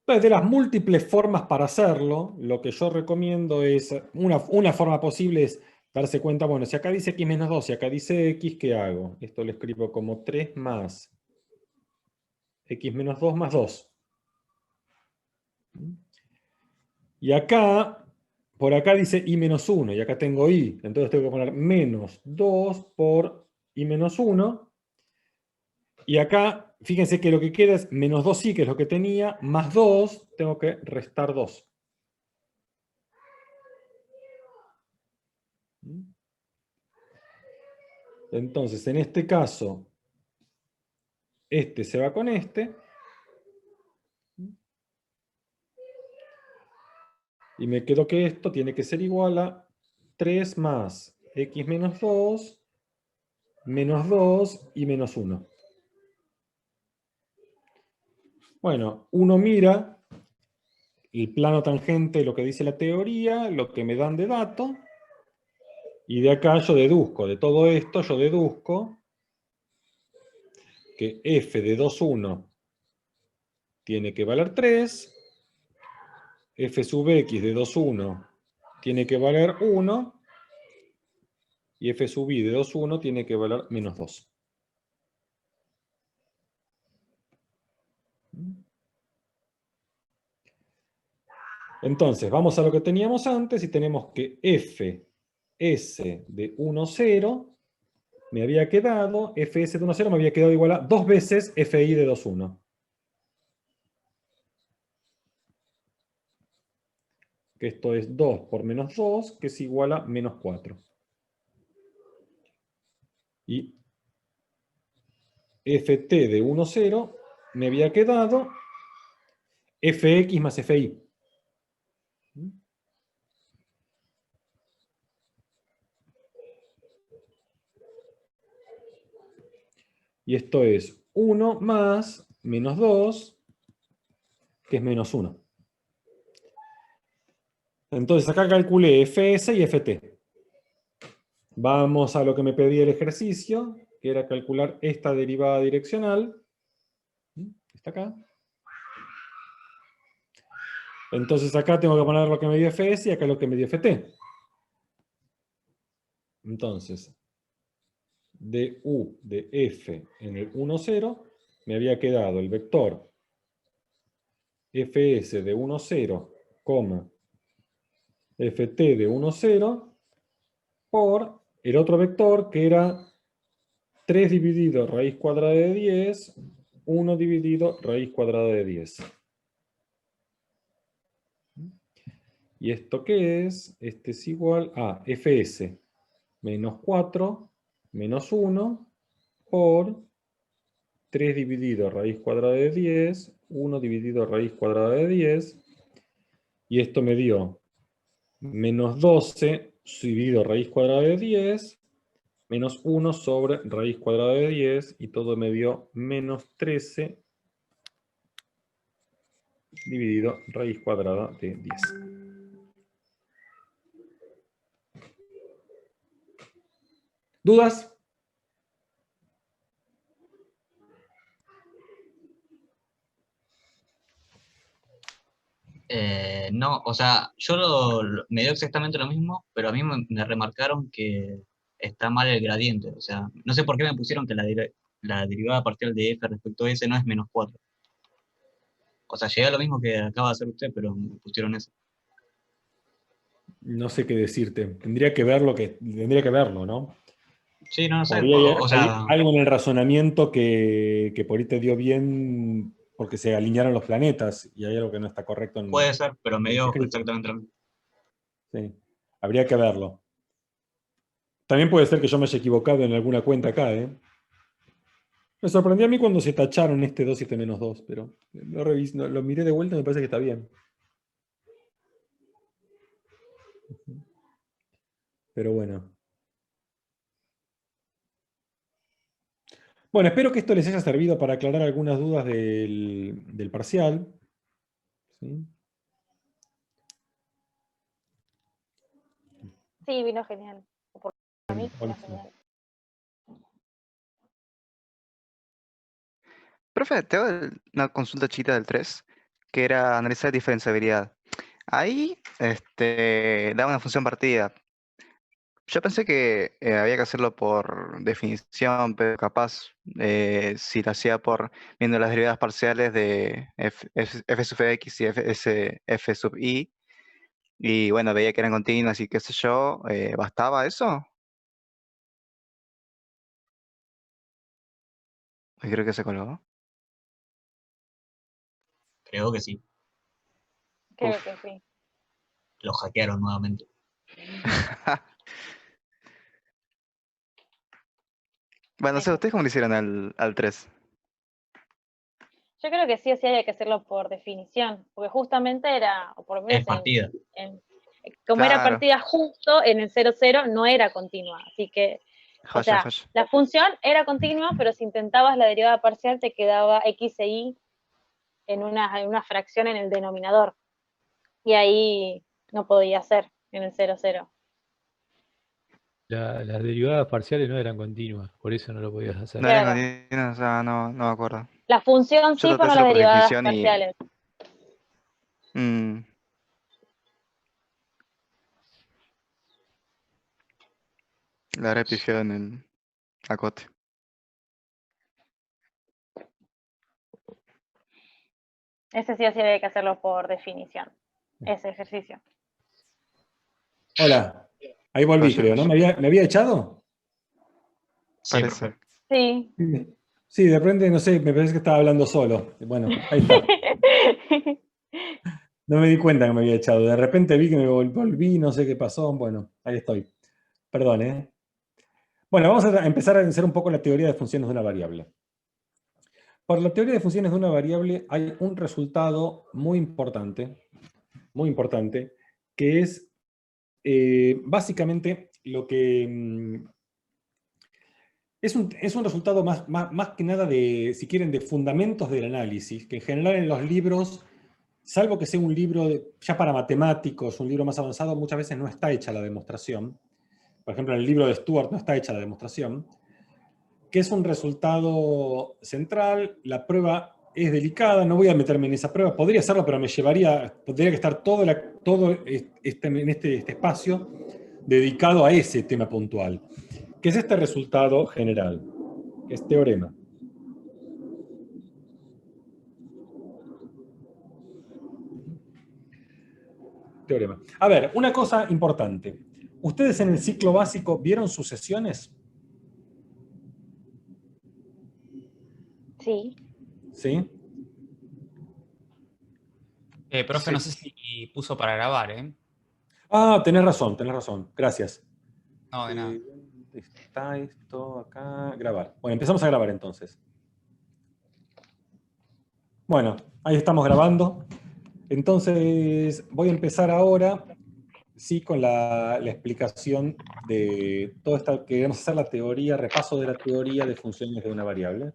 Entonces, de las múltiples formas para hacerlo, lo que yo recomiendo es, una forma posible es darse cuenta, bueno, si acá dice x menos 2 y acá dice x, ¿qué hago? Esto lo escribo como 3 más x menos 2 más 2. Y acá, por acá dice i menos 1, y acá tengo i, entonces tengo que poner menos 2 por i menos 1. Y acá, fíjense que lo que queda es menos 2i, que es lo que tenía, más 2, tengo que restar 2. Entonces, en este caso, este se va con este. Y me quedo que esto tiene que ser igual a 3 más x menos 2, menos 2 y menos 1. Bueno, uno mira el plano tangente, lo que dice la teoría, lo que me dan de dato, y de acá yo deduzco, de todo esto yo deduzco que f de 2,1 tiene que valer 3, f sub x de 2,1 tiene que valer 1, y f sub i de 2,1 tiene que valer menos 2. Entonces, vamos a lo que teníamos antes y tenemos que fs de 1,0 me había quedado, fs de 1,0 me había quedado igual a 2 veces fi de 2,1. Que esto es 2 por menos 2, que es igual a menos 4. Y ft de 1,0 me había quedado fx más fi. Y esto es 1 más menos 2, que es menos 1. Entonces acá calculé fs y ft. Vamos a lo que me pedía el ejercicio, que era calcular esta derivada direccional. Está acá. Entonces acá tengo que poner lo que me dio fs y acá lo que me dio ft. Entonces, du de f en el 1,0 me había quedado el vector fs de 1, 0, ft de 1, 0, por el otro vector que era 3 dividido raíz cuadrada de 10, 1 dividido raíz cuadrada de 10. ¿Y esto qué es? Este es igual a fs menos 4 menos 1 por 3 dividido raíz cuadrada de 10, 1 dividido raíz cuadrada de 10, y esto me dio menos 12 dividido raíz cuadrada de 10, menos 1 sobre raíz cuadrada de 10, y todo me dio menos 13 dividido raíz cuadrada de 10. ¿Dudas? No, o sea, yo me dio exactamente lo mismo, pero a mí me remarcaron que está mal el gradiente. O sea, no sé por qué me pusieron que la derivada parcial de f respecto a s no es menos 4. O sea, llegué a lo mismo que acaba de hacer usted, pero me pusieron eso. No sé qué decirte. Tendría que verlo, ¿no? Sí, no, no sé. Por ahí O hay sea, algo en el razonamiento que por ahí te dio bien porque se alinearon los planetas y hay algo que no está correcto en puede ser, pero me lo dio escrito. exactamente lo mismo. Sí, habría que verlo. También puede ser que yo me haya equivocado en alguna cuenta acá, ¿eh? Me sorprendió a mí cuando se tacharon este 2 y este menos 2, pero lo miré de vuelta y me parece que está bien. Pero bueno. Bueno, espero que esto les haya servido para aclarar algunas dudas del parcial. ¿Sí? Sí, vino genial. Por mí, vino Buenísimo. genial. Profe, te hago una consulta chiquita del 3, que era analizar diferenciabilidad. Ahí daba una función partida. Yo pensé que había que hacerlo por definición, pero capaz si lo hacía por viendo las derivadas parciales de f sub x y f sub y, y bueno, veía que eran continuas y qué sé yo, ¿bastaba eso? Ay, creo que se colgó. Creo que sí. Creo Uf. que sí. Lo hackearon nuevamente. Bueno, no sé, Eso ¿ustedes sí. cómo le hicieron al 3? Yo creo que sí o sí hay que hacerlo por definición, porque justamente era, o por lo menos Es partida. como era Claro, partida justo en el 0,0 no era continua, así que, o joya, sea, joya. la función era continua, pero si intentabas la derivada parcial te quedaba x e y en una fracción en el denominador, y ahí no podía ser en el 0,0. Las derivadas parciales no eran continuas, por eso no lo podías hacer. No eran Claro, continuas, o sea, no me acuerdo. la función Yo sí, traté pero de no las hacerlo por derivadas definición y... parciales. mm, la habré pifiado en el acote. Ese sí o sí hay que hacerlo por definición, ese ejercicio. Hola. Ahí volví, Joya, creo, ¿no? joya. ¿Me había echado? Sí, Parece. profe. Sí. Sí, de repente, no sé, me parece que estaba hablando solo. Bueno, ahí está. No me di cuenta que me había echado. De repente vi que me volví, no sé qué pasó. Bueno, ahí estoy. Perdón, ¿eh? Bueno, vamos a empezar a hacer un poco la teoría de funciones de una variable. Por la teoría de funciones de una variable hay un resultado muy importante, que es básicamente lo que... es un resultado más que nada de, si quieren, de fundamentos del análisis, que en general en los libros, salvo que sea un libro ya para matemáticos, un libro más avanzado, muchas veces no está hecha la demostración. Por ejemplo, en el libro de Stuart no está hecha la demostración, que es un resultado central. La prueba es delicada, no voy a meterme en esa prueba, podría hacerlo, pero tendría que estar todo en este espacio dedicado a ese tema puntual, que es este resultado general, que es teorema. teorema. A ver, una cosa importante. ¿Ustedes en el ciclo básico vieron sucesiones? Sí. ¿Sí? Profe, no sé si puso para grabar, ¿eh? Ah, tenés razón. Gracias. No, de nada. ¿Dónde está esto acá? Grabar. Bueno, empezamos a grabar entonces. Bueno, ahí estamos grabando. Entonces, voy a empezar ahora, sí, con la explicación de todo esto, que queremos hacer la teoría, repaso de la teoría de funciones de una variable.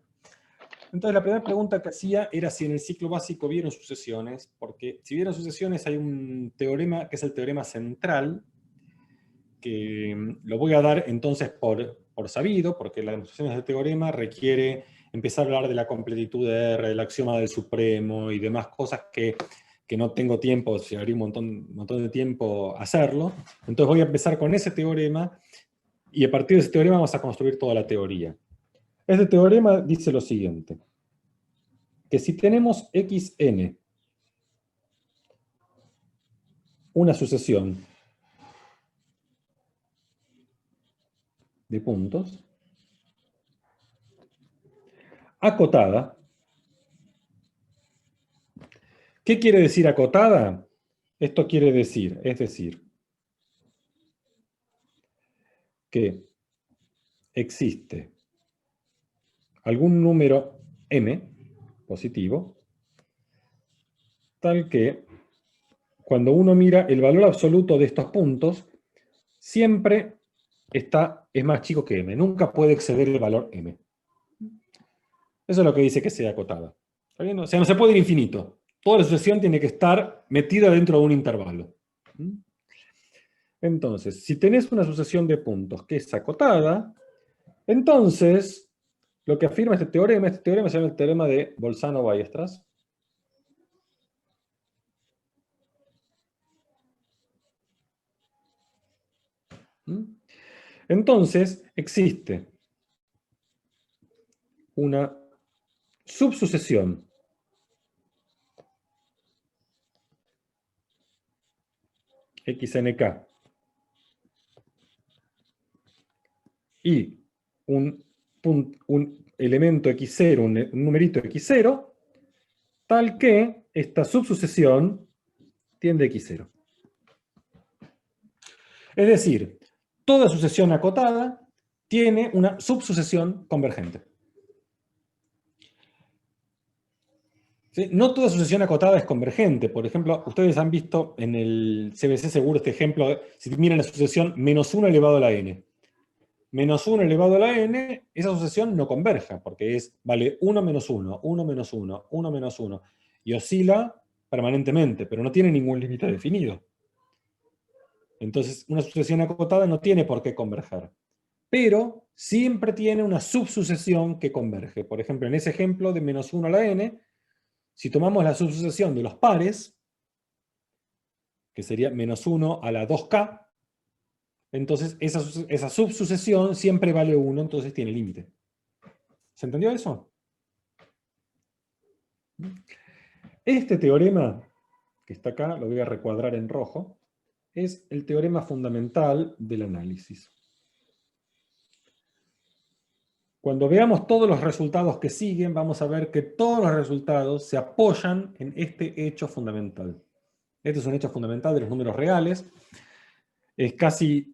Entonces, la primera pregunta que hacía era si en el ciclo básico vieron sucesiones, porque si vieron sucesiones hay un teorema que es el teorema central, que lo voy a dar entonces por sabido, porque la demostración de este teorema requiere empezar a hablar de la completitud de R, del axioma del supremo y demás cosas que no tengo tiempo, llevaría un montón de tiempo hacerlo. Entonces voy a empezar con ese teorema y a partir de ese teorema vamos a construir toda la teoría. Este teorema dice lo siguiente, que si tenemos xn, una sucesión de puntos, acotada. ¿Qué quiere decir acotada? Esto quiere decir, es decir, que existe algún número m positivo, tal que cuando uno mira el valor absoluto de estos puntos, siempre es más chico que m, nunca puede exceder el valor m. Eso es lo que dice que sea acotada. ¿Está bien? O sea, no se puede ir infinito. Toda la sucesión tiene que estar metida dentro de un intervalo. Entonces, si tenés una sucesión de puntos que es acotada, entonces, lo que afirma este teorema se llama el teorema de Bolzano-Weierstrass. Entonces, existe una subsucesión XNK y un elemento X0, un numerito X0, tal que esta subsucesión tiende a X0. Es decir, toda sucesión acotada tiene una subsucesión convergente. ¿Sí? No toda sucesión acotada es convergente. Por ejemplo, ustedes han visto en el CBC seguro este ejemplo, si miran la sucesión -1 elevado a la n. -1 elevado a la n, esa sucesión no converja, porque vale 1 menos 1, 1 menos 1, 1 menos 1, y oscila permanentemente, pero no tiene ningún límite definido. Entonces, una sucesión acotada no tiene por qué converger. Pero siempre tiene una subsucesión que converge. Por ejemplo, en ese ejemplo de -1 a la n, si tomamos la subsucesión de los pares, que sería -1 a la 2k, entonces esa subsucesión siempre vale 1, entonces tiene límite. ¿Se entendió eso? Este teorema, que está acá, lo voy a recuadrar en rojo, es el teorema fundamental del análisis. Cuando veamos todos los resultados que siguen, vamos a ver que todos los resultados se apoyan en este hecho fundamental. Este es un hecho fundamental de los números reales. Es casi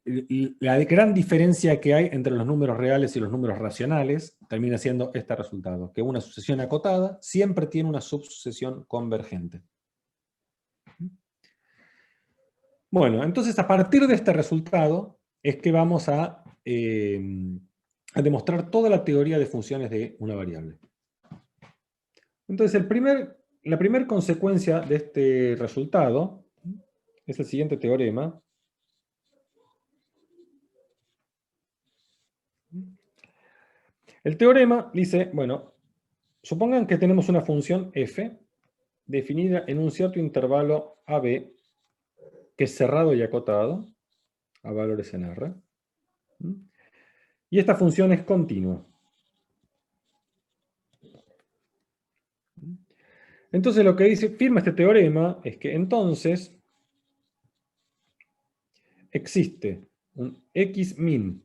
la gran diferencia que hay entre los números reales y los números racionales, termina siendo este resultado, que una sucesión acotada siempre tiene una subsucesión convergente. Bueno, entonces a partir de este resultado es que vamos a demostrar toda la teoría de funciones de una variable. Entonces la primera consecuencia de este resultado es el siguiente teorema. El teorema dice, bueno, supongan que tenemos una función f definida en un cierto intervalo AB que es cerrado y acotado a valores en R. Y esta función es continua. Entonces lo que firma este teorema es que entonces existe un X min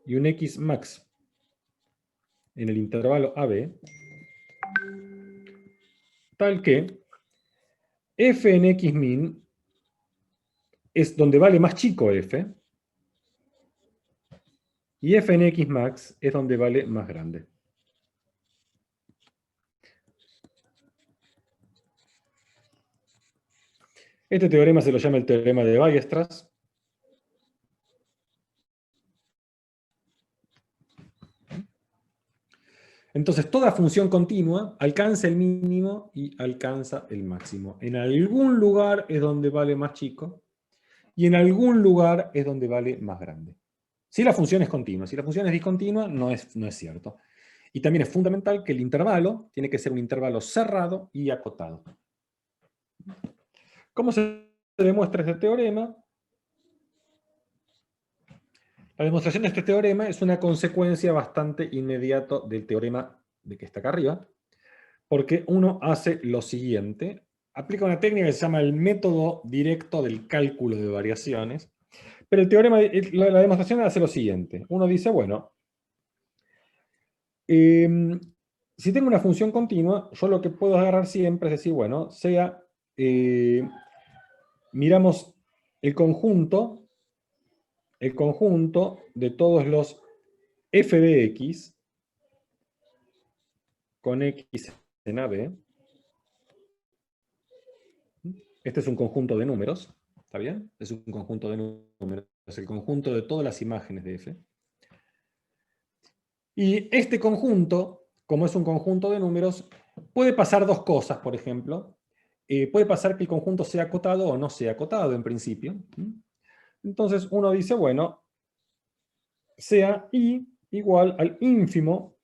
y un X max en el intervalo AB, tal que f en X min es donde vale más chico f, y f en X max es donde vale más grande. Este teorema se lo llama el teorema de Weierstrass. Entonces, toda función continua alcanza el mínimo y alcanza el máximo. En algún lugar es donde vale más chico y en algún lugar es donde vale más grande. Si la función es continua, si la función es discontinua, no es cierto. Y también es fundamental que el intervalo tiene que ser un intervalo cerrado y acotado. ¿Cómo se demuestra este teorema? La demostración de este teorema es una consecuencia bastante inmediata del teorema de que está acá arriba, porque uno hace lo siguiente, aplica una técnica que se llama el método directo del cálculo de variaciones, pero el teorema, la demostración hace lo siguiente. Uno dice, bueno, si tengo una función continua, yo lo que puedo agarrar siempre es decir, bueno, miramos el conjunto de todos los f de x con x en AB. Este es un conjunto de números, ¿está bien? Es un conjunto de números, es el conjunto de todas las imágenes de f. Y este conjunto, como es un conjunto de números, puede pasar dos cosas, por ejemplo. Puede pasar que el conjunto sea acotado o no sea acotado en principio. Entonces uno dice, bueno, sea I igual al ínfimo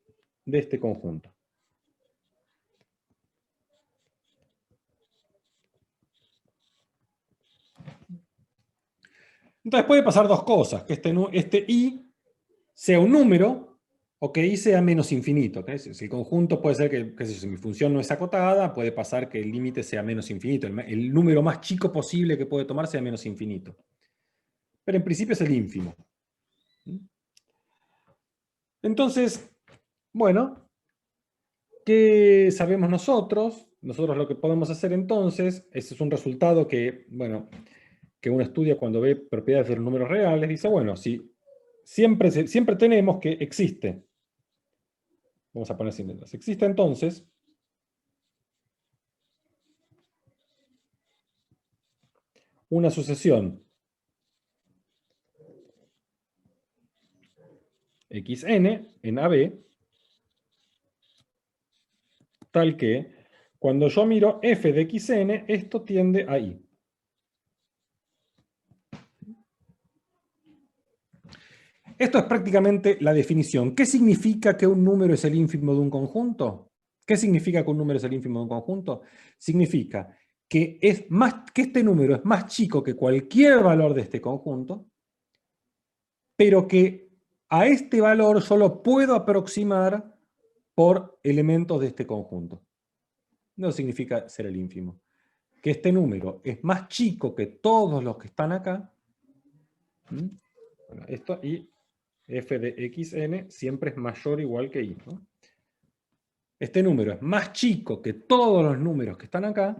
de este conjunto. Entonces puede pasar dos cosas, que este I sea un número o que I sea menos infinito. ¿Okay? Si el conjunto puede ser que si mi función no es acotada, puede pasar que el límite sea menos infinito. El número más chico posible que puede tomar sea menos infinito. Pero en principio es el ínfimo. Entonces, bueno, ¿qué sabemos nosotros? Nosotros lo que podemos hacer entonces, ese es un resultado que, bueno, que uno estudia cuando ve propiedades de los números reales, dice, bueno, si siempre tenemos que existe, vamos a poner sin letras, existe entonces una sucesión xn en AB, tal que cuando yo miro f de xn, esto tiende a I. Esto es prácticamente la definición. ¿Qué significa que un número es el ínfimo de un conjunto? ¿Qué significa que un número es el ínfimo de un conjunto? Significa que este número es más chico que cualquier valor de este conjunto, pero que a este valor yo lo puedo aproximar por elementos de este conjunto. No significa ser el ínfimo. Que este número es más chico que todos los que están acá. Bueno, esto y f de xn siempre es mayor o igual que i, ¿no? Este número es más chico que todos los números que están acá,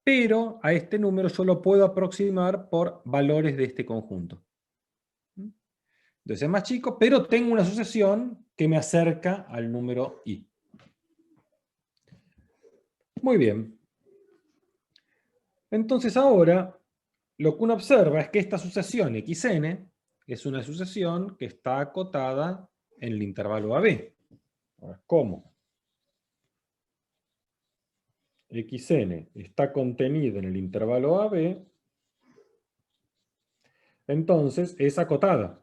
pero a este número yo lo puedo aproximar por valores de este conjunto. Entonces es más chico, pero tengo una sucesión que me acerca al número i. Muy bien. Entonces ahora, lo que uno observa es que esta sucesión xn es una sucesión que está acotada en el intervalo AB. Ahora, ¿cómo? Xn está contenido en el intervalo AB, entonces es acotada.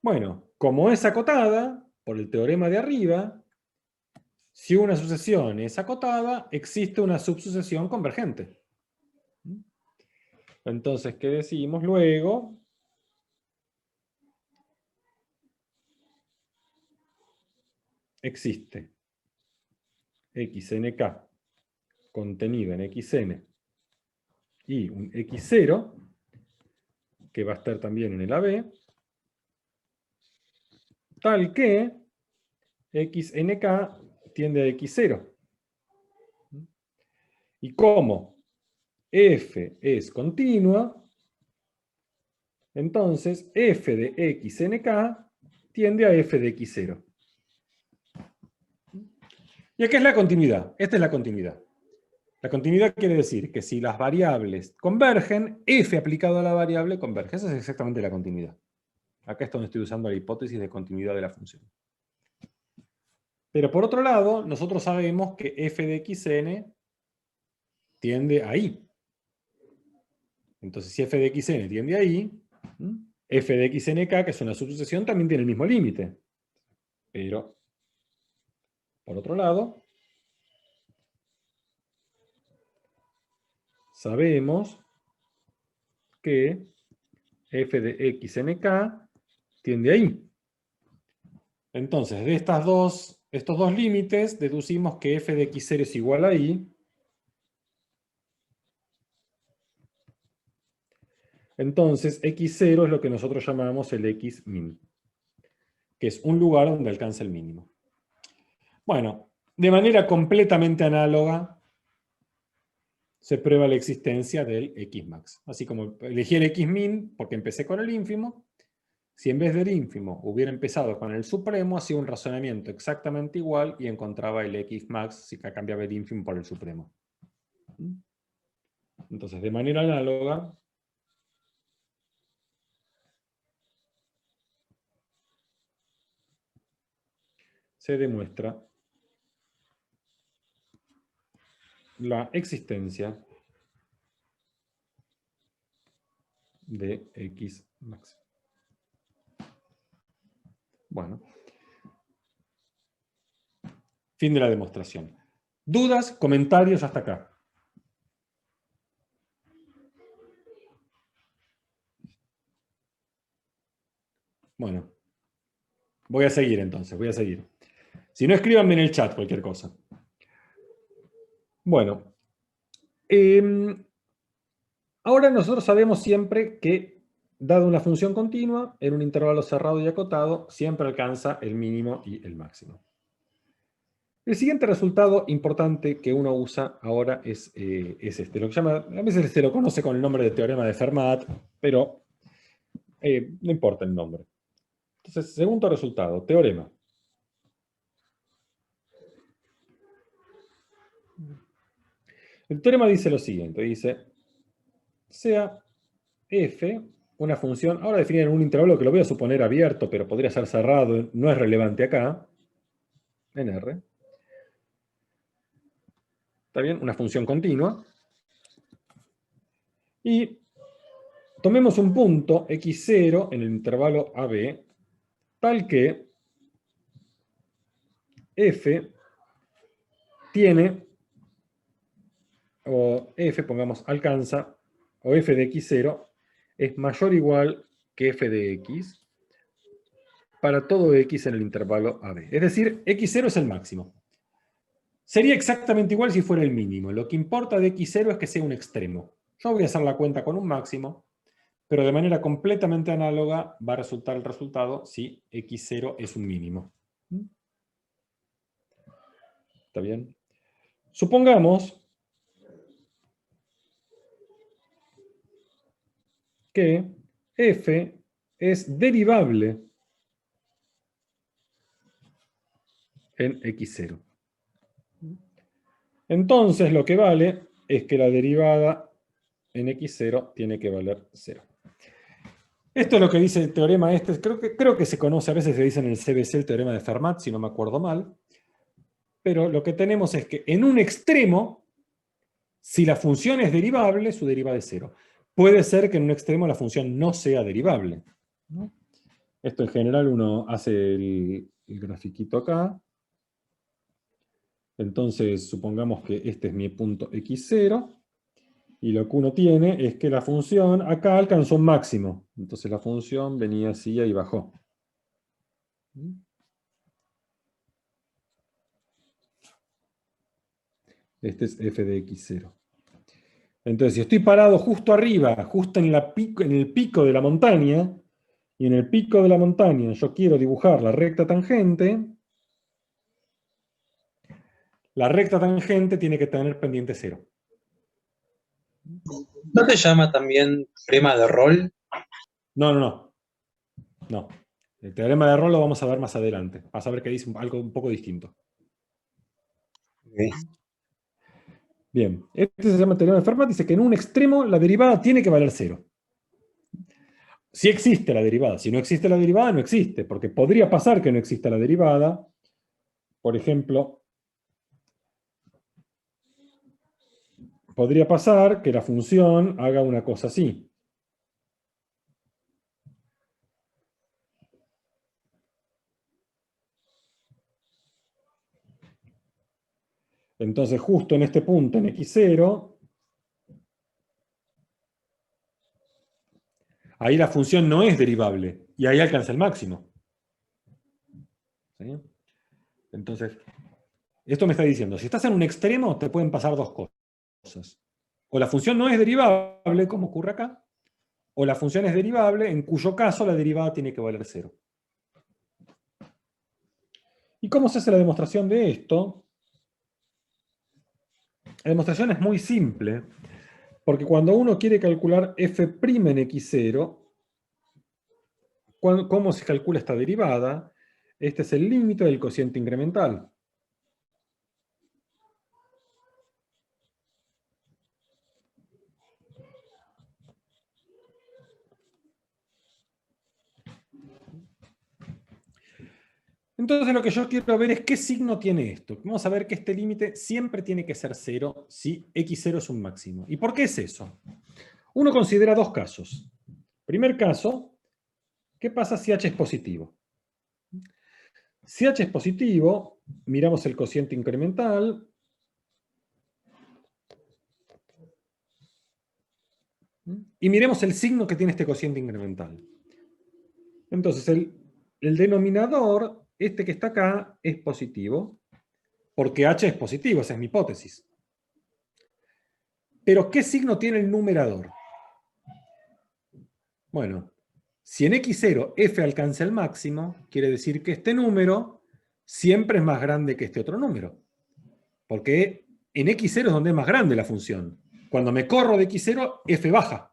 Bueno, como es acotada, por el teorema de arriba, si una sucesión es acotada, existe una subsucesión convergente. Entonces, ¿qué decimos luego? Existe xnk contenido en xn y un x0, que va a estar también en el AB, tal que xnk tiende a x0. Y como f es continua, entonces f de xnk tiende a f de x0. ¿Y qué es la continuidad? Esta es la continuidad. La continuidad quiere decir que si las variables convergen, f aplicado a la variable converge. Esa es exactamente la continuidad. Acá es donde estoy usando la hipótesis de continuidad de la función. Pero por otro lado, nosotros sabemos que f de xn tiende a y. Entonces, si f de xn tiende a y, f de xnk, que es una subsucesión, también tiene el mismo límite. Pero, por otro lado, sabemos que f de xnk tiende a y. Entonces, de estos dos límites, deducimos que f de x0 es igual a y. Entonces, x0 es lo que nosotros llamamos el x-min, que es un lugar donde alcanza el mínimo. Bueno, de manera completamente análoga, se prueba la existencia del x-max. Así como elegí el x-min porque empecé con el ínfimo, si en vez del ínfimo hubiera empezado con el supremo, hacía un razonamiento exactamente igual y encontraba el x-max si cambiaba el ínfimo por el supremo. Entonces, de manera análoga, se demuestra la existencia de x-max. Bueno. Fin de la demostración. ¿Dudas? ¿Comentarios hasta acá? Bueno. Voy a seguir entonces, voy a seguir. Si no, escríbanme en el chat cualquier cosa. Bueno. Ahora nosotros sabemos siempre que, dado una función continua, en un intervalo cerrado y acotado, siempre alcanza el mínimo y el máximo. El siguiente resultado importante que uno usa ahora es este. Lo que llama, a veces se lo conoce con el nombre de teorema de Fermat, pero no importa el nombre. Entonces, segundo resultado, teorema. El teorema dice lo siguiente, dice, sea f una función, ahora definida en un intervalo que lo voy a suponer abierto, pero podría ser cerrado, no es relevante acá, en R. ¿Está bien? Una función continua. Y tomemos un punto x0 en el intervalo AB, tal que f tiene, o f, pongamos, alcanza, o f de x0 es mayor o igual que f de x para todo x en el intervalo AB. Es decir, x0 es el máximo. Sería exactamente igual si fuera el mínimo. Lo que importa de x0 es que sea un extremo. Yo voy a hacer la cuenta con un máximo, pero de manera completamente análoga va a resultar el resultado si x0 es un mínimo. ¿Está bien? Supongamos que f es derivable en x0. Entonces lo que vale es que la derivada en x0 tiene que valer 0. Esto es lo que dice el teorema este. Creo que se conoce, a veces se dice en el CBC el teorema de Fermat, si no me acuerdo mal. Pero lo que tenemos es que en un extremo, si la función es derivable, su derivada es 0. Puede ser que en un extremo la función no sea derivable, ¿no? Esto en general uno hace el grafiquito acá. Entonces supongamos que este es mi punto x0. Y lo que uno tiene es que la función acá alcanzó un máximo. Entonces la función venía así y bajó. Este es f de x0. Entonces, si estoy parado justo arriba, justo en el pico de la montaña, y en el pico de la montaña yo quiero dibujar la recta tangente tiene que tener pendiente 0. ¿No se llama también teorema de rol? No. El teorema de Rolle lo vamos a ver más adelante. Vas a ver que dice algo un poco distinto. Okay. Bien, este se llama teorema de Fermat, dice que en un extremo la derivada tiene que valer 0. Si existe la derivada. Si no existe la derivada, no existe, porque podría pasar que no exista la derivada. Por ejemplo, podría pasar que la función haga una cosa así. Entonces, justo en este punto, en x0, ahí la función no es derivable, y ahí alcanza el máximo. ¿Sí? Entonces, esto me está diciendo, si estás en un extremo, te pueden pasar dos cosas. O la función no es derivable, como ocurre acá, o la función es derivable, en cuyo caso la derivada tiene que valer 0. ¿Y cómo se hace la demostración de esto? La demostración es muy simple, porque cuando uno quiere calcular f' en x0, ¿cómo se calcula esta derivada? Este es el límite del cociente incremental. Entonces lo que yo quiero ver es qué signo tiene esto. Vamos a ver que este límite siempre tiene que ser 0 si x0 es un máximo. ¿Y por qué es eso? Uno considera dos casos. Primer caso, ¿qué pasa si h es positivo? Si h es positivo, miramos el cociente incremental. Y miremos el signo que tiene este cociente incremental. Entonces el denominador, este que está acá, es positivo, porque h es positivo, esa es mi hipótesis. Pero ¿qué signo tiene el numerador? Bueno, si en x0 f alcanza el máximo, quiere decir que este número siempre es más grande que este otro número. Porque en x0 es donde es más grande la función. Cuando me corro de x0, f baja.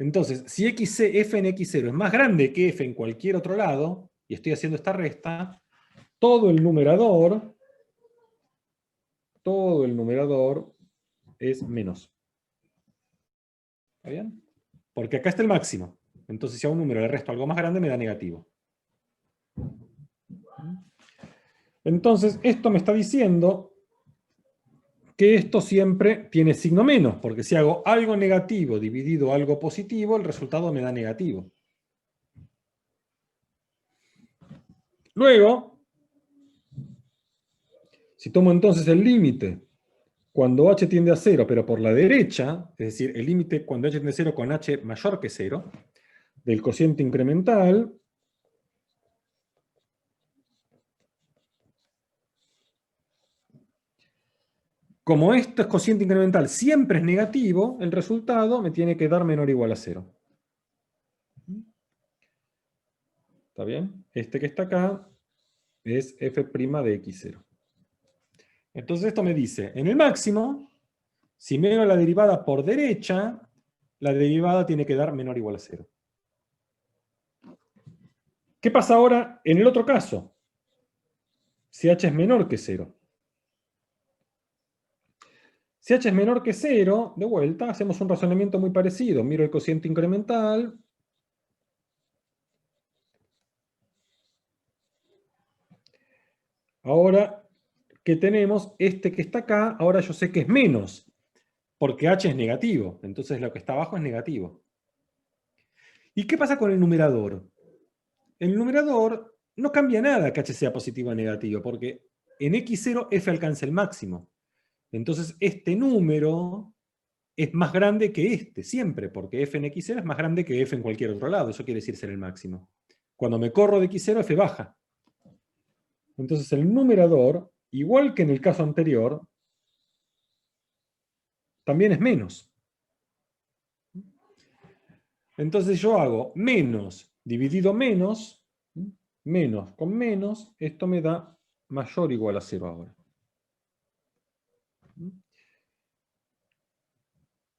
Entonces, si f en x0 es más grande que f en cualquier otro lado, y estoy haciendo esta resta, todo el numerador es menos. ¿Está bien? Porque acá está el máximo. Entonces, si a un número le resto algo más grande, me da negativo. Entonces, esto me está diciendo que esto siempre tiene signo menos, porque si hago algo negativo dividido algo positivo, el resultado me da negativo. Luego, si tomo entonces el límite cuando h tiende a 0, pero por la derecha, es decir, el límite cuando h tiende a 0 con h mayor que 0, del cociente incremental, como esto es cociente incremental siempre es negativo, el resultado me tiene que dar menor o igual a 0. ¿Está bien? Este que está acá es f' de x0. Entonces esto me dice, en el máximo, si miro la derivada por derecha, la derivada tiene que dar menor o igual a 0. ¿Qué pasa ahora en el otro caso? Si h es menor que 0. Si h es menor que 0, de vuelta, hacemos un razonamiento muy parecido. Miro el cociente incremental. Ahora que tenemos este que está acá, ahora yo sé que es menos, porque h es negativo. Entonces lo que está abajo es negativo. ¿Y qué pasa con el numerador? El numerador no cambia nada que h sea positivo o negativo, porque en x0 f alcanza el máximo. Entonces este número es más grande que este, siempre, porque f en x0 es más grande que f en cualquier otro lado. Eso quiere decir ser el máximo. Cuando me corro de x0, f baja. Entonces el numerador igual que en el caso anterior, también es menos. Entonces yo hago menos dividido menos, menos con menos, esto me da mayor o igual a 0 ahora.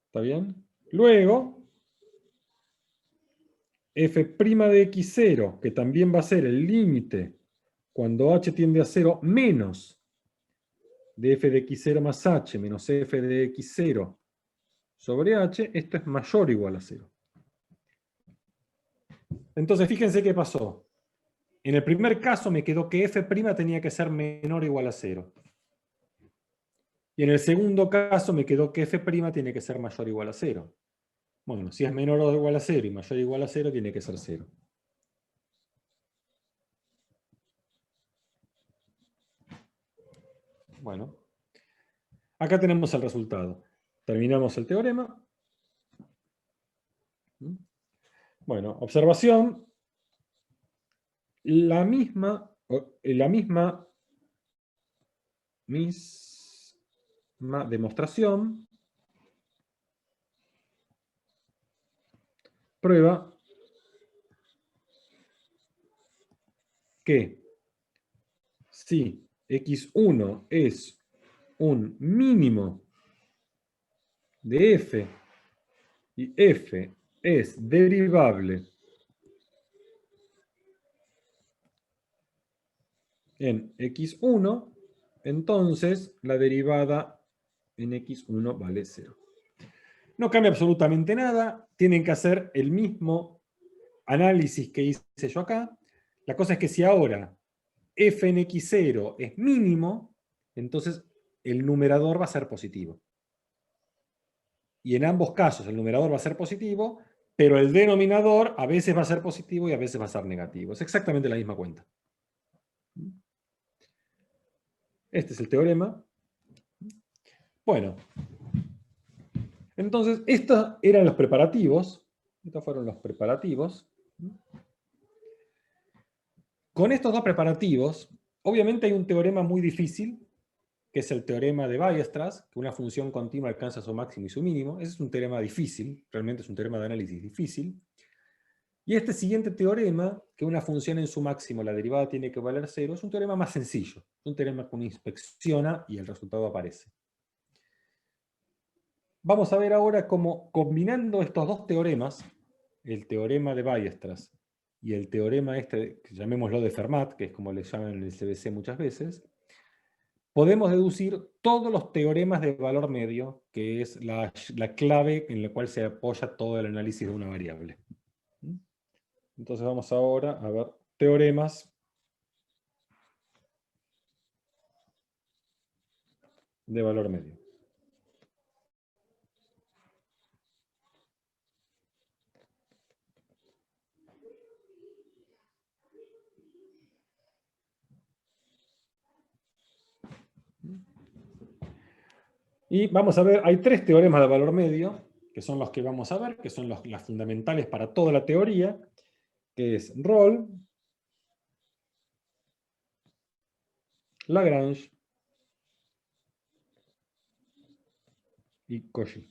¿Está bien? Luego, f' de x0, que también va a ser el límite cuando h tiende a 0 menos de f de x0 más h menos f de x0 sobre h, esto es mayor o igual a 0. Entonces, fíjense qué pasó. En el primer caso me quedó que f' tenía que ser menor o igual a 0. Y en el segundo caso me quedó que f' tiene que ser mayor o igual a 0. Bueno, si es menor o igual a 0 y mayor o igual a 0, tiene que ser 0. Bueno, acá tenemos el resultado. Terminamos el teorema. Bueno, observación. La misma demostración prueba que si x1 es un mínimo de f y f es derivable en x1, entonces la derivada en x1 vale 0. No cambia absolutamente nada, tienen que hacer el mismo análisis que hice yo acá. La cosa es que si ahora f en x0 es mínimo, entonces el numerador va a ser positivo. Y en ambos casos el numerador va a ser positivo, pero el denominador a veces va a ser positivo y a veces va a ser negativo. Es exactamente la misma cuenta. Este es el teorema. Bueno, entonces estos eran los preparativos. Estos fueron los preparativos. Con estos dos preparativos, obviamente hay un teorema muy difícil, que es el teorema de Weierstrass, que una función continua alcanza su máximo y su mínimo. Ese es un teorema difícil, realmente es un teorema de análisis difícil. Y este siguiente teorema, que una función en su máximo, la derivada tiene que valer 0, es un teorema más sencillo. Es un teorema que uno inspecciona y el resultado aparece. Vamos a ver ahora cómo, combinando estos dos teoremas, el teorema de Weierstrass y el teorema este, que llamémoslo de Fermat, que es como le llaman en el CBC muchas veces, podemos deducir todos los teoremas de valor medio, que es la clave en la cual se apoya todo el análisis de una variable. Entonces vamos ahora a ver teoremas de valor medio. Y vamos a ver, hay tres teoremas de valor medio, que son los que vamos a ver, que son las fundamentales para toda la teoría, que es Rolle, Lagrange y Cauchy.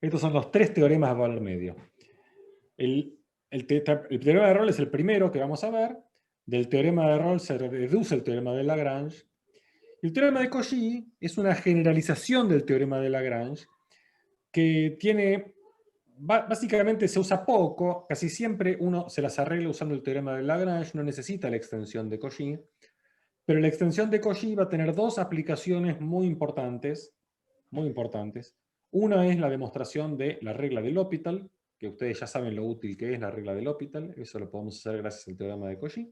Estos son los tres teoremas de valor medio. El teorema de Rolle es el primero que vamos a ver. Del teorema de Rolle se deduce el teorema de Lagrange. El teorema de Cauchy es una generalización del teorema de Lagrange que tiene, básicamente se usa poco, casi siempre uno se las arregla usando el teorema de Lagrange, no necesita la extensión de Cauchy, pero la extensión de Cauchy va a tener dos aplicaciones muy importantes, muy importantes. Una es la demostración de la regla del L'Hopital, que ustedes ya saben lo útil que es la regla del L'Hopital, eso lo podemos hacer gracias al teorema de Cauchy.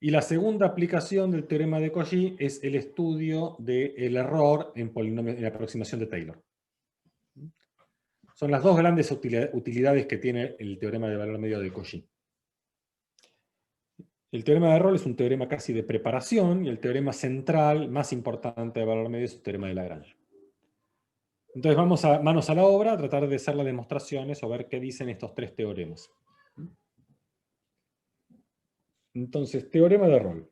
Y la segunda aplicación del teorema de Cauchy es el estudio del error en la aproximación de Taylor. Son las dos grandes utilidades que tiene el teorema de valor medio de Cauchy. El teorema de Rolle es un teorema casi de preparación y el teorema central más importante de valor medio es el teorema de Lagrange. Entonces vamos a manos a la obra a tratar de hacer las demostraciones o ver qué dicen estos tres teoremas. Entonces, teorema de Roll.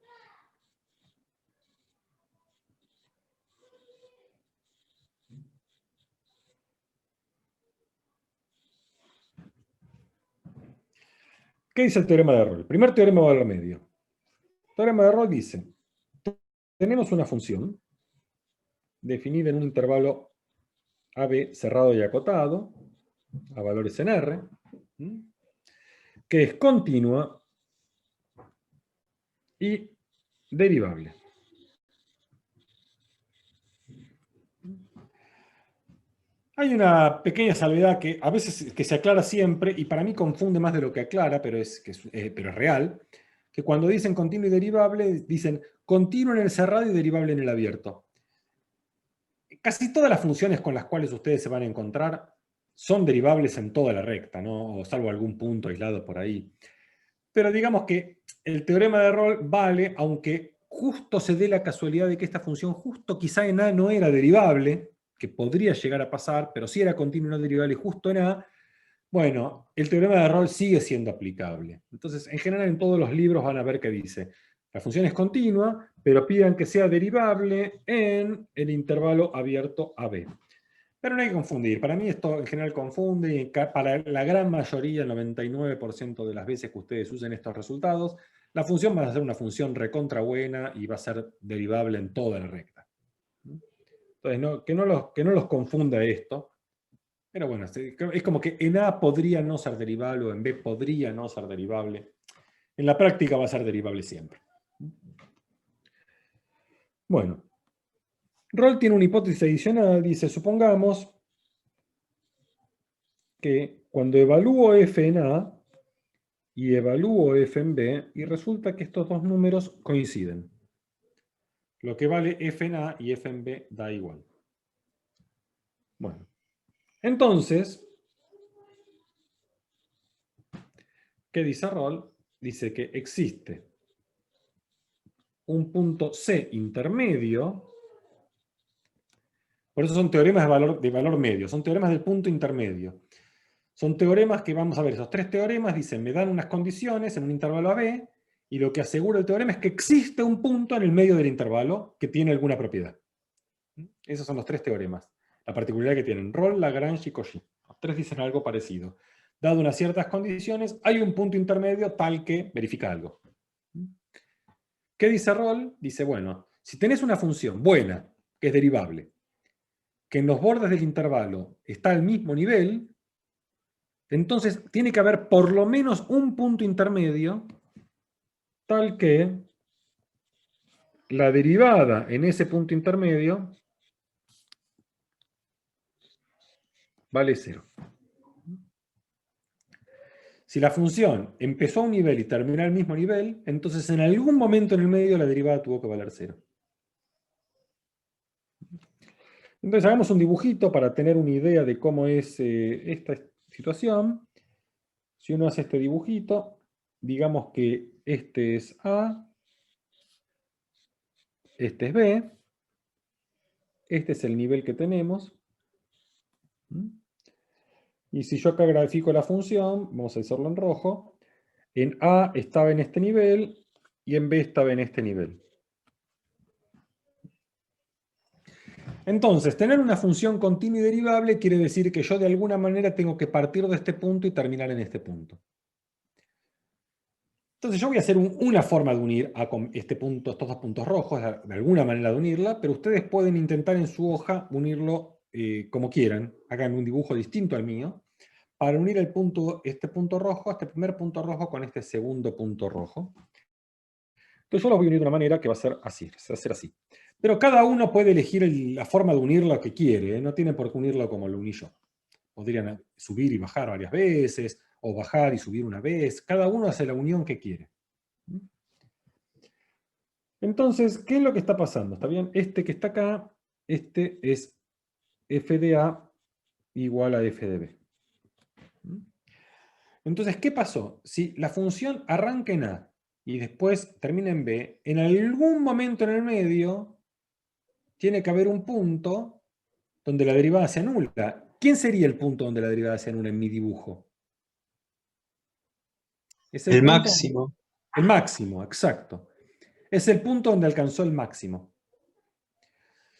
¿Qué dice el teorema de Roll? Primer teorema de valor medio. El teorema de Roll dice, tenemos una función definida en un intervalo AB cerrado y acotado, a valores en R, que es continua y derivable. Hay una pequeña salvedad que a veces que se aclara siempre, y para mí confunde más de lo que aclara, pero es real, que cuando dicen continuo y derivable, dicen continuo en el cerrado y derivable en el abierto. Casi todas las funciones con las cuales ustedes se van a encontrar son derivables en toda la recta, ¿no? Salvo algún punto aislado por ahí. Pero digamos que el teorema de Roll vale, aunque justo se dé la casualidad de que esta función justo quizá en A no era derivable, que podría llegar a pasar, pero si era continua y no derivable justo en A, bueno, el teorema de Roll sigue siendo aplicable. Entonces, en general en todos los libros van a ver que dice, la función es continua, pero pidan que sea derivable en el intervalo abierto AB. Pero no hay que confundir. Para mí esto en general confunde, y para la gran mayoría, el 99% de las veces que ustedes usen estos resultados, la función va a ser una función recontra buena y va a ser derivable en toda la recta. Entonces, que no los confunda esto. Pero bueno, es como que en A podría no ser derivable o en B podría no ser derivable. En la práctica va a ser derivable siempre. Bueno. Roll tiene una hipótesis adicional, dice, supongamos que cuando evalúo f en A y evalúo f en B, y resulta que estos dos números coinciden. Lo que vale f en A y f en B da igual. Bueno, entonces, ¿qué dice Roll? Dice que existe un punto C intermedio. Por eso son teoremas de valor medio, son teoremas del punto intermedio. Son teoremas que vamos a ver, esos tres teoremas dicen, me dan unas condiciones en un intervalo AB, y lo que asegura el teorema es que existe un punto en el medio del intervalo que tiene alguna propiedad. Esos son los tres teoremas. La particularidad que tienen Roll, Lagrange y Cauchy. Los tres dicen algo parecido. Dado unas ciertas condiciones, hay un punto intermedio tal que verifica algo. ¿Qué dice Roll? Dice, bueno, si tenés una función buena, que es derivable, que en los bordes del intervalo está al mismo nivel, entonces tiene que haber por lo menos un punto intermedio tal que la derivada en ese punto intermedio vale 0. Si la función empezó a un nivel y terminó al mismo nivel, entonces en algún momento en el medio la derivada tuvo que valer 0. Entonces hagamos un dibujito para tener una idea de cómo es esta situación. Si uno hace este dibujito, digamos que este es A, este es B, este es el nivel que tenemos. Y si yo acá grafico la función, vamos a hacerlo en rojo, en A estaba en este nivel y en B estaba en este nivel. Entonces, tener una función continua y derivable quiere decir que yo de alguna manera tengo que partir de este punto y terminar en este punto. Entonces yo voy a hacer una forma de unir a estos dos puntos rojos, de alguna manera de unirla, pero ustedes pueden intentar en su hoja unirlo como quieran. Hagan un dibujo distinto al mío, para unir este punto rojo, este primer punto rojo con este segundo punto rojo. Entonces yo los voy a unir de una manera que va a ser así, Pero cada uno puede elegir la forma de unirlo que quiere, no tiene por qué unirlo como lo uní yo. Podrían subir y bajar varias veces, o bajar y subir una vez. Cada uno hace la unión que quiere. Entonces, ¿qué es lo que está pasando? ¿Está bien? Este que está acá, este es f de A igual a f de B. Entonces, ¿qué pasó? Si la función arranca en A y después termina en B, en algún momento en el medio tiene que haber un punto donde la derivada se anula. ¿Quién sería el punto donde la derivada se anula en mi dibujo? El máximo. El máximo, exacto. Es el punto donde alcanzó el máximo.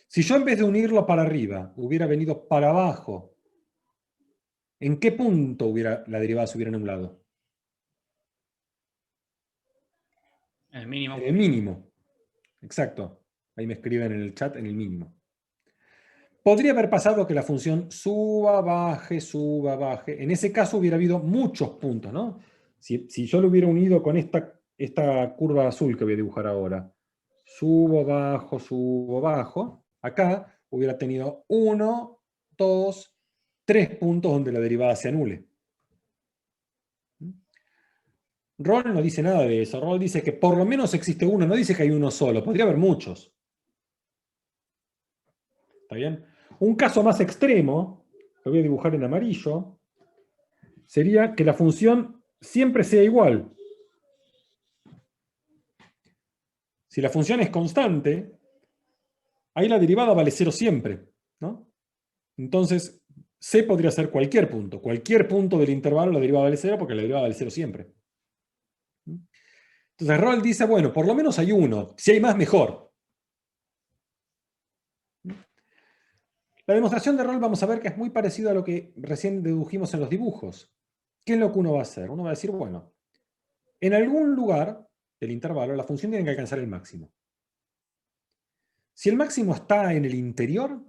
Si yo en vez de unirlo para arriba, hubiera venido para abajo, ¿en qué punto la derivada se hubiera anulado? El mínimo. En el mínimo. Exacto. Ahí me escriben en el chat, en el mínimo. Podría haber pasado que la función suba, baje, suba, baje. En ese caso hubiera habido muchos puntos, ¿no? Si yo lo hubiera unido con esta curva azul que voy a dibujar ahora, subo, bajo, acá hubiera tenido 1, 2, 3 puntos donde la derivada se anule. Roll no dice nada de eso. Roll dice que por lo menos existe uno, no dice que hay uno solo, podría haber muchos. ¿Está bien? Un caso más extremo, lo voy a dibujar en amarillo, sería que la función siempre sea igual. Si la función es constante, ahí la derivada vale 0 siempre, ¿no? Entonces, C podría ser cualquier punto del intervalo la derivada vale 0 porque la derivada vale 0 siempre. Entonces Roll dice, bueno, por lo menos hay uno, si hay más mejor. La demostración de Roll vamos a ver que es muy parecido a lo que recién dedujimos en los dibujos. ¿Qué es lo que uno va a hacer? Uno va a decir, bueno, en algún lugar del intervalo la función tiene que alcanzar el máximo. Si el máximo está en el interior,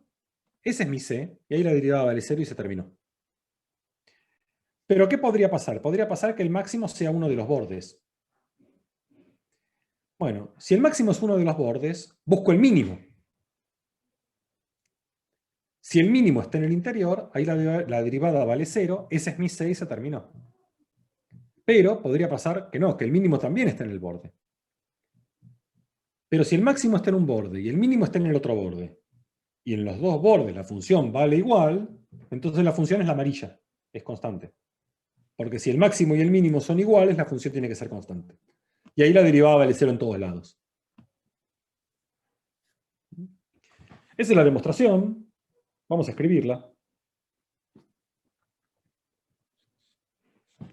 ese es mi C, y ahí la derivada vale 0 y se terminó. Pero ¿qué podría pasar? Podría pasar que el máximo sea uno de los bordes. Bueno, si el máximo es uno de los bordes, busco el mínimo. Si el mínimo está en el interior, ahí la derivada vale 0, ese es mi C y se terminó. Pero podría pasar que no, que el mínimo también está en el borde. Pero si el máximo está en un borde y el mínimo está en el otro borde, y en los dos bordes la función vale igual, entonces la función es la amarilla, es constante. Porque si el máximo y el mínimo son iguales, la función tiene que ser constante. Y ahí la derivada vale 0 en todos lados. Esa es la demostración. Vamos a escribirla.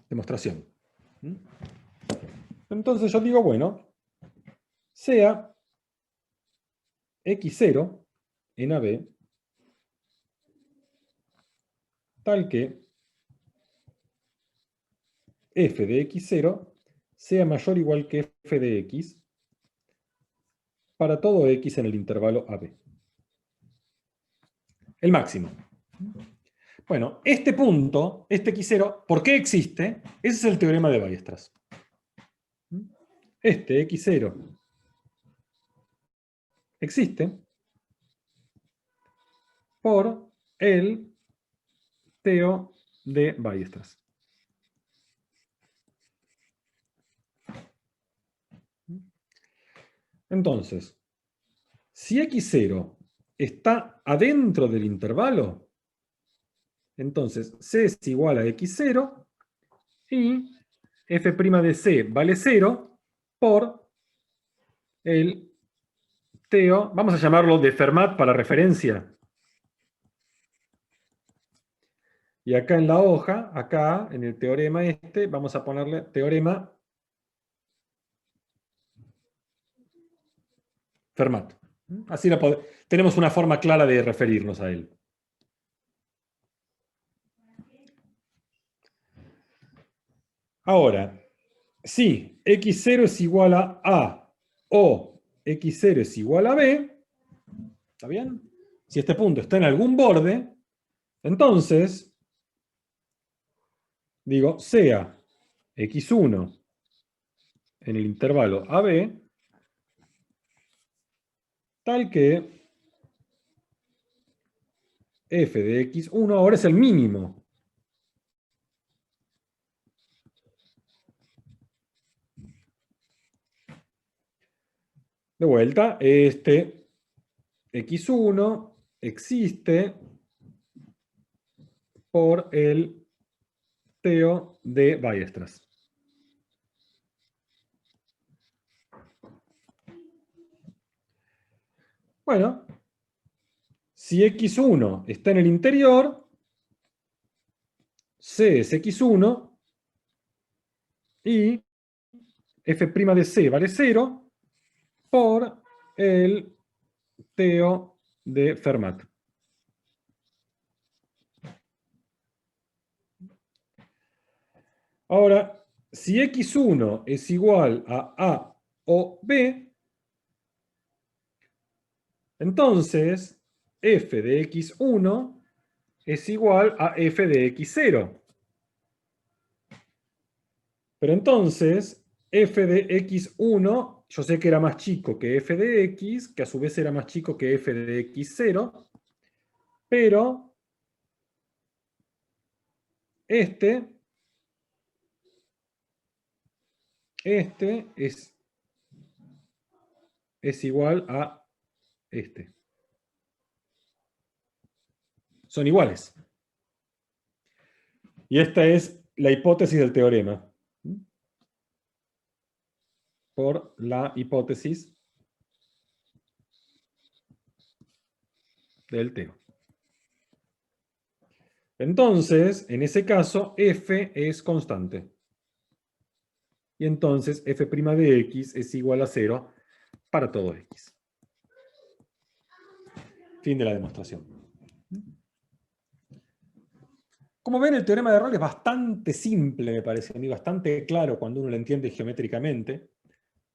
Demostración. Entonces yo digo, bueno, sea x0 en AB tal que f de x0 sea mayor o igual que f de x para todo x en el intervalo AB. El máximo. Bueno, este punto, este x0, ¿por qué existe? Ese es el teorema de Weierstrass. Este x0 existe por el teo de Weierstrass. Entonces, si x0 está adentro del intervalo, entonces C es igual a x0 y f' de C vale 0 por el teo, vamos a llamarlo de Fermat para referencia. Y acá en la hoja, acá en el teorema este, vamos a ponerle teorema Fermat. Así tenemos una forma clara de referirnos a él. Ahora, si x0 es igual a A o x0 es igual a B, ¿está bien? Si este punto está en algún borde, entonces, digo, sea x1 en el intervalo AB, tal que f de x1 ahora es el mínimo. De vuelta, este x1 existe por el teo de Weierstrass. Bueno, si x1 está en el interior, C es x1 y f' de c vale 0 por el TO de Fermat. Ahora, si x1 es igual a o B, entonces f de x1 es igual a f de x0. Pero entonces, f de x1, yo sé que era más chico que f de x, que a su vez era más chico que f de x0, pero este es igual a este. Son iguales. Y esta es la hipótesis del teorema. Por la hipótesis del TO. Entonces, en ese caso, f es constante. Y entonces f' de x es igual a 0 para todo x. Fin de la demostración. Como ven, el teorema de Rolle es bastante simple, me parece a mí, bastante claro cuando uno lo entiende geométricamente.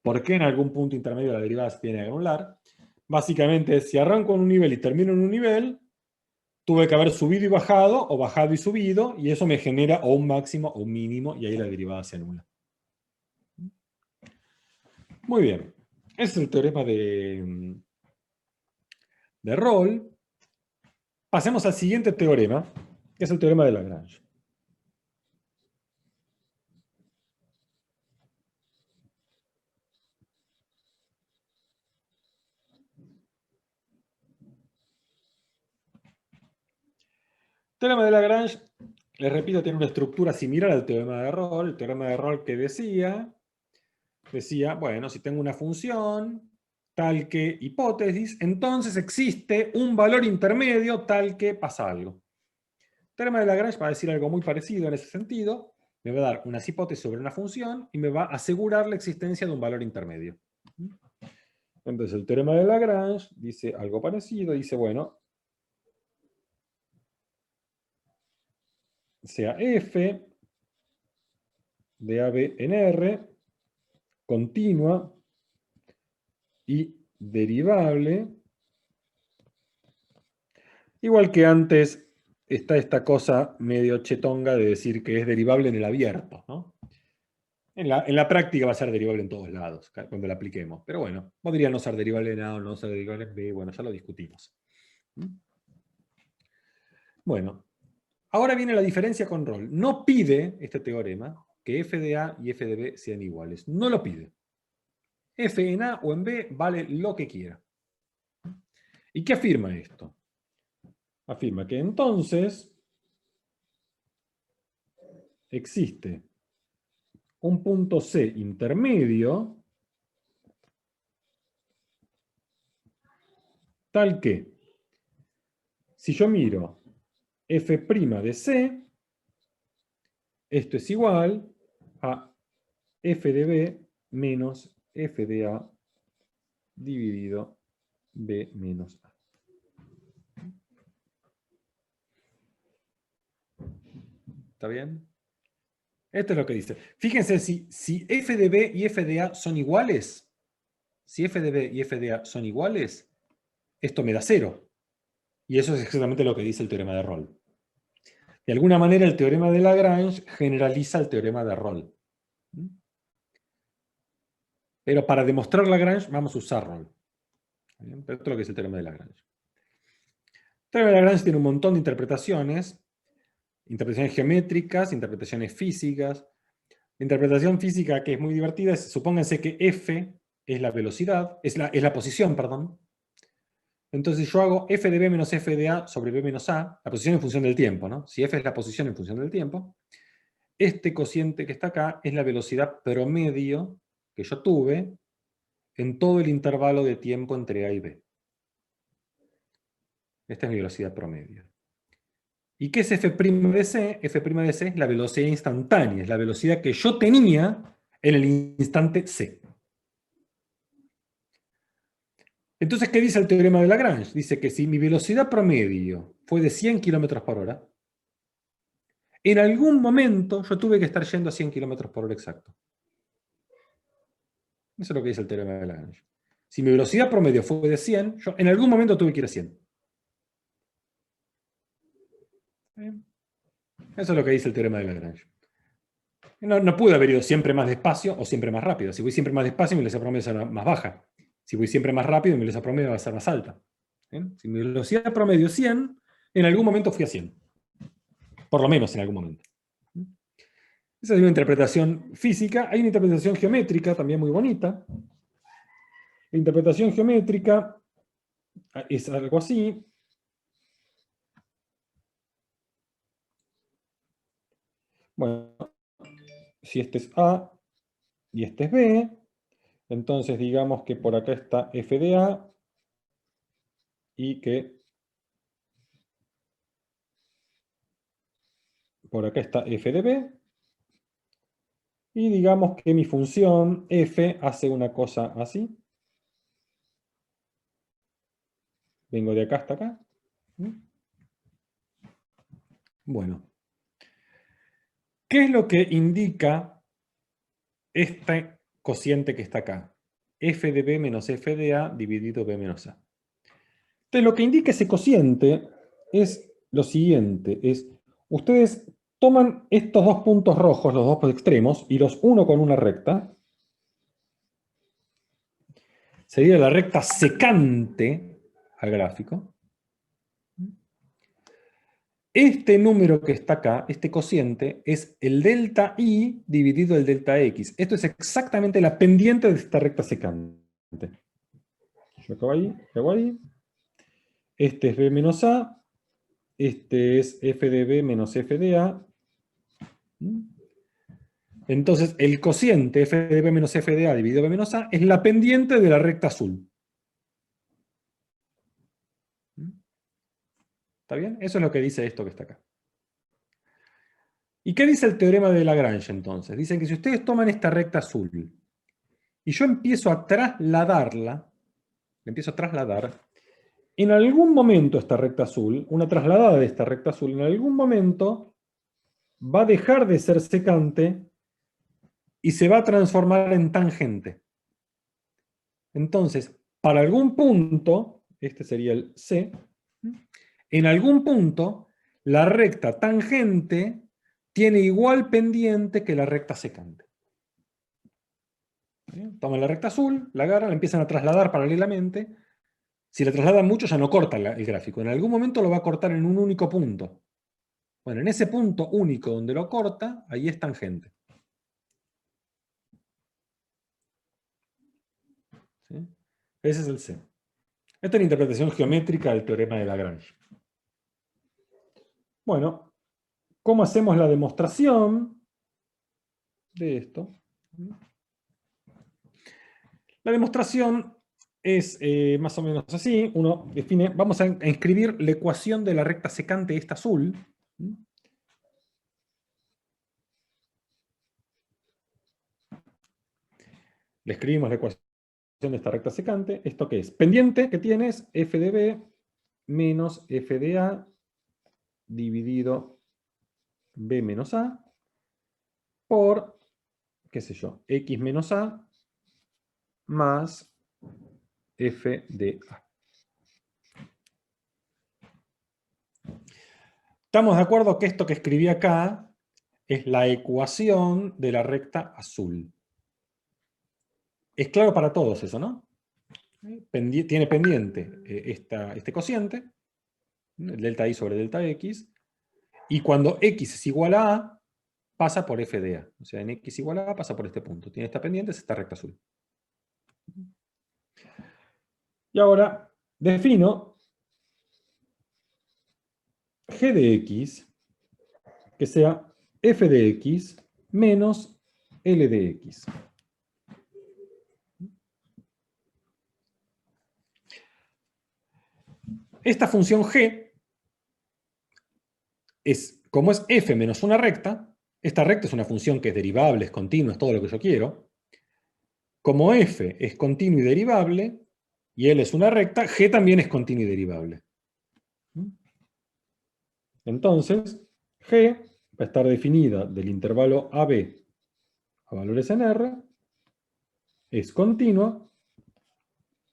¿Por qué en algún punto intermedio la derivada se tiene que anular? Básicamente, si arranco en un nivel y termino en un nivel, tuve que haber subido y bajado, o bajado y subido, y eso me genera o un máximo o un mínimo, y ahí la derivada se anula. Muy bien. Ese es el teorema de Rolle. Pasemos al siguiente teorema, que es el teorema de Lagrange. El teorema de Lagrange, les repito, tiene una estructura similar al teorema de Rolle. El teorema de Rolle que decía, bueno, si tengo una función tal que hipótesis, entonces existe un valor intermedio tal que pasa algo. El teorema de Lagrange va a decir algo muy parecido en ese sentido. Me va a dar unas hipótesis sobre una función y me va a asegurar la existencia de un valor intermedio. Entonces el teorema de Lagrange dice algo parecido, dice, bueno, sea f de AB en R continua y derivable, igual que antes está esta cosa medio chetonga de decir que es derivable en el abierto, ¿no? En la práctica va a ser derivable en todos lados, cuando la apliquemos. Pero bueno, podría no ser derivable en A o no ser derivable en B, bueno, ya lo discutimos. Bueno, ahora viene la diferencia con Rolle. No pide este teorema que f de A y f de B sean iguales. No lo pide. F en A o en B vale lo que quiera. ¿Y qué afirma esto? Afirma que entonces existe un punto C intermedio tal que, si yo miro f' de C, esto es igual a f de B menos f de A dividido B menos A. ¿Está bien? Esto es lo que dice. Fíjense, si f de B y f de A son iguales, si f de B y f de A son iguales, esto me da 0. Y eso es exactamente lo que dice el teorema de Rolle. De alguna manera, el teorema de Lagrange generaliza el teorema de Rolle. Pero para demostrar Lagrange vamos a usar Rolle. Pero esto es lo que es el teorema de Lagrange. El teorema de Lagrange tiene un montón de interpretaciones. Interpretaciones geométricas, interpretaciones físicas. La interpretación física que es muy divertida es, supónganse que f es la velocidad, es la posición, perdón. Entonces yo hago f de b menos f de a sobre b menos a, la posición en función del tiempo, ¿no? Si f es la posición en función del tiempo, este cociente que está acá es la velocidad promedio que yo tuve en todo el intervalo de tiempo entre a y b. Esta es mi velocidad promedio. ¿Y qué es f' de c? F' de c es la velocidad instantánea, es la velocidad que yo tenía en el instante C. Entonces, ¿qué dice el teorema de Lagrange? Dice que si mi velocidad promedio fue de 100 km por hora, en algún momento yo tuve que estar yendo a 100 km por hora exacto. Eso es lo que dice el teorema de Lagrange. Si mi velocidad promedio fue de 100, yo en algún momento tuve que ir a 100. Eso es lo que dice el teorema de Lagrange. No pude haber ido siempre más despacio o siempre más rápido. Si voy siempre más despacio, mi velocidad promedio será más baja. Si voy siempre más rápido, mi velocidad promedio va a ser más alta. Si mi velocidad promedio es 100, en algún momento fui a 100. Por lo menos en algún momento. Esa es una interpretación física. Hay una interpretación geométrica también muy bonita. La interpretación geométrica es algo así. Bueno, si este es A y este es B, entonces digamos que por acá está f de A y que por acá está f de B. Y digamos que mi función f hace una cosa así. Vengo de acá hasta acá. Bueno. ¿Qué es lo que indica este cociente que está acá? F de B menos F de A dividido B menos A. Entonces lo que indica ese cociente es lo siguiente. Ustedes toman estos dos puntos rojos, los dos extremos, y los uno con una recta. Sería la recta secante al gráfico. Este número que está acá, este cociente, es el delta I dividido el delta X. Esto es exactamente la pendiente de esta recta secante. Yo acabo ahí. Este es B menos A. Este es F de B menos F de A. Entonces, el cociente F de B menos F de A dividido B menos A es la pendiente de la recta azul. ¿Está bien? Eso es lo que dice esto que está acá. ¿Y qué dice el teorema de Lagrange entonces? Dicen que si ustedes toman esta recta azul y yo empiezo a trasladarla, en algún momento esta recta azul, una trasladada de esta recta azul, en algún momento va a dejar de ser secante y se va a transformar en tangente. Entonces, para algún punto, este sería el C, en algún punto, la recta tangente tiene igual pendiente que la recta secante. Toman la recta azul, la agarran, la empiezan a trasladar paralelamente. Si la trasladan mucho ya no corta el gráfico. En algún momento lo va a cortar en un único punto. Bueno, en ese punto único donde lo corta, ahí es tangente. ¿Sí? Ese es el C. Esta es la interpretación geométrica del teorema de Lagrange. Bueno, ¿cómo hacemos la demostración de esto? La demostración es más o menos así. Uno define, vamos a inscribir la ecuación de la recta secante, esta azul. Le escribimos la ecuación de esta recta secante. ¿Esto qué es? Pendiente que tiene es f de b menos f de a dividido b menos a por, qué sé yo, x menos a más f de a. ¿Estamos de acuerdo que esto que escribí acá es la ecuación de la recta azul? Es claro para todos eso, ¿no? Tiene pendiente este cociente, el delta i sobre delta x, y cuando x es igual a a, pasa por f de a. O sea, en x igual a pasa por este punto. Tiene esta pendiente, es esta recta azul. Y ahora defino g de x que sea f de x menos l de x. Esta función g es, como es f menos una recta, Esta recta es una función que es derivable, es continua, es todo lo que yo quiero. Como f es continuo y derivable, y L es una recta, G también es continuo y derivable. Entonces, G va a estar definida del intervalo AB a valores en R, es continua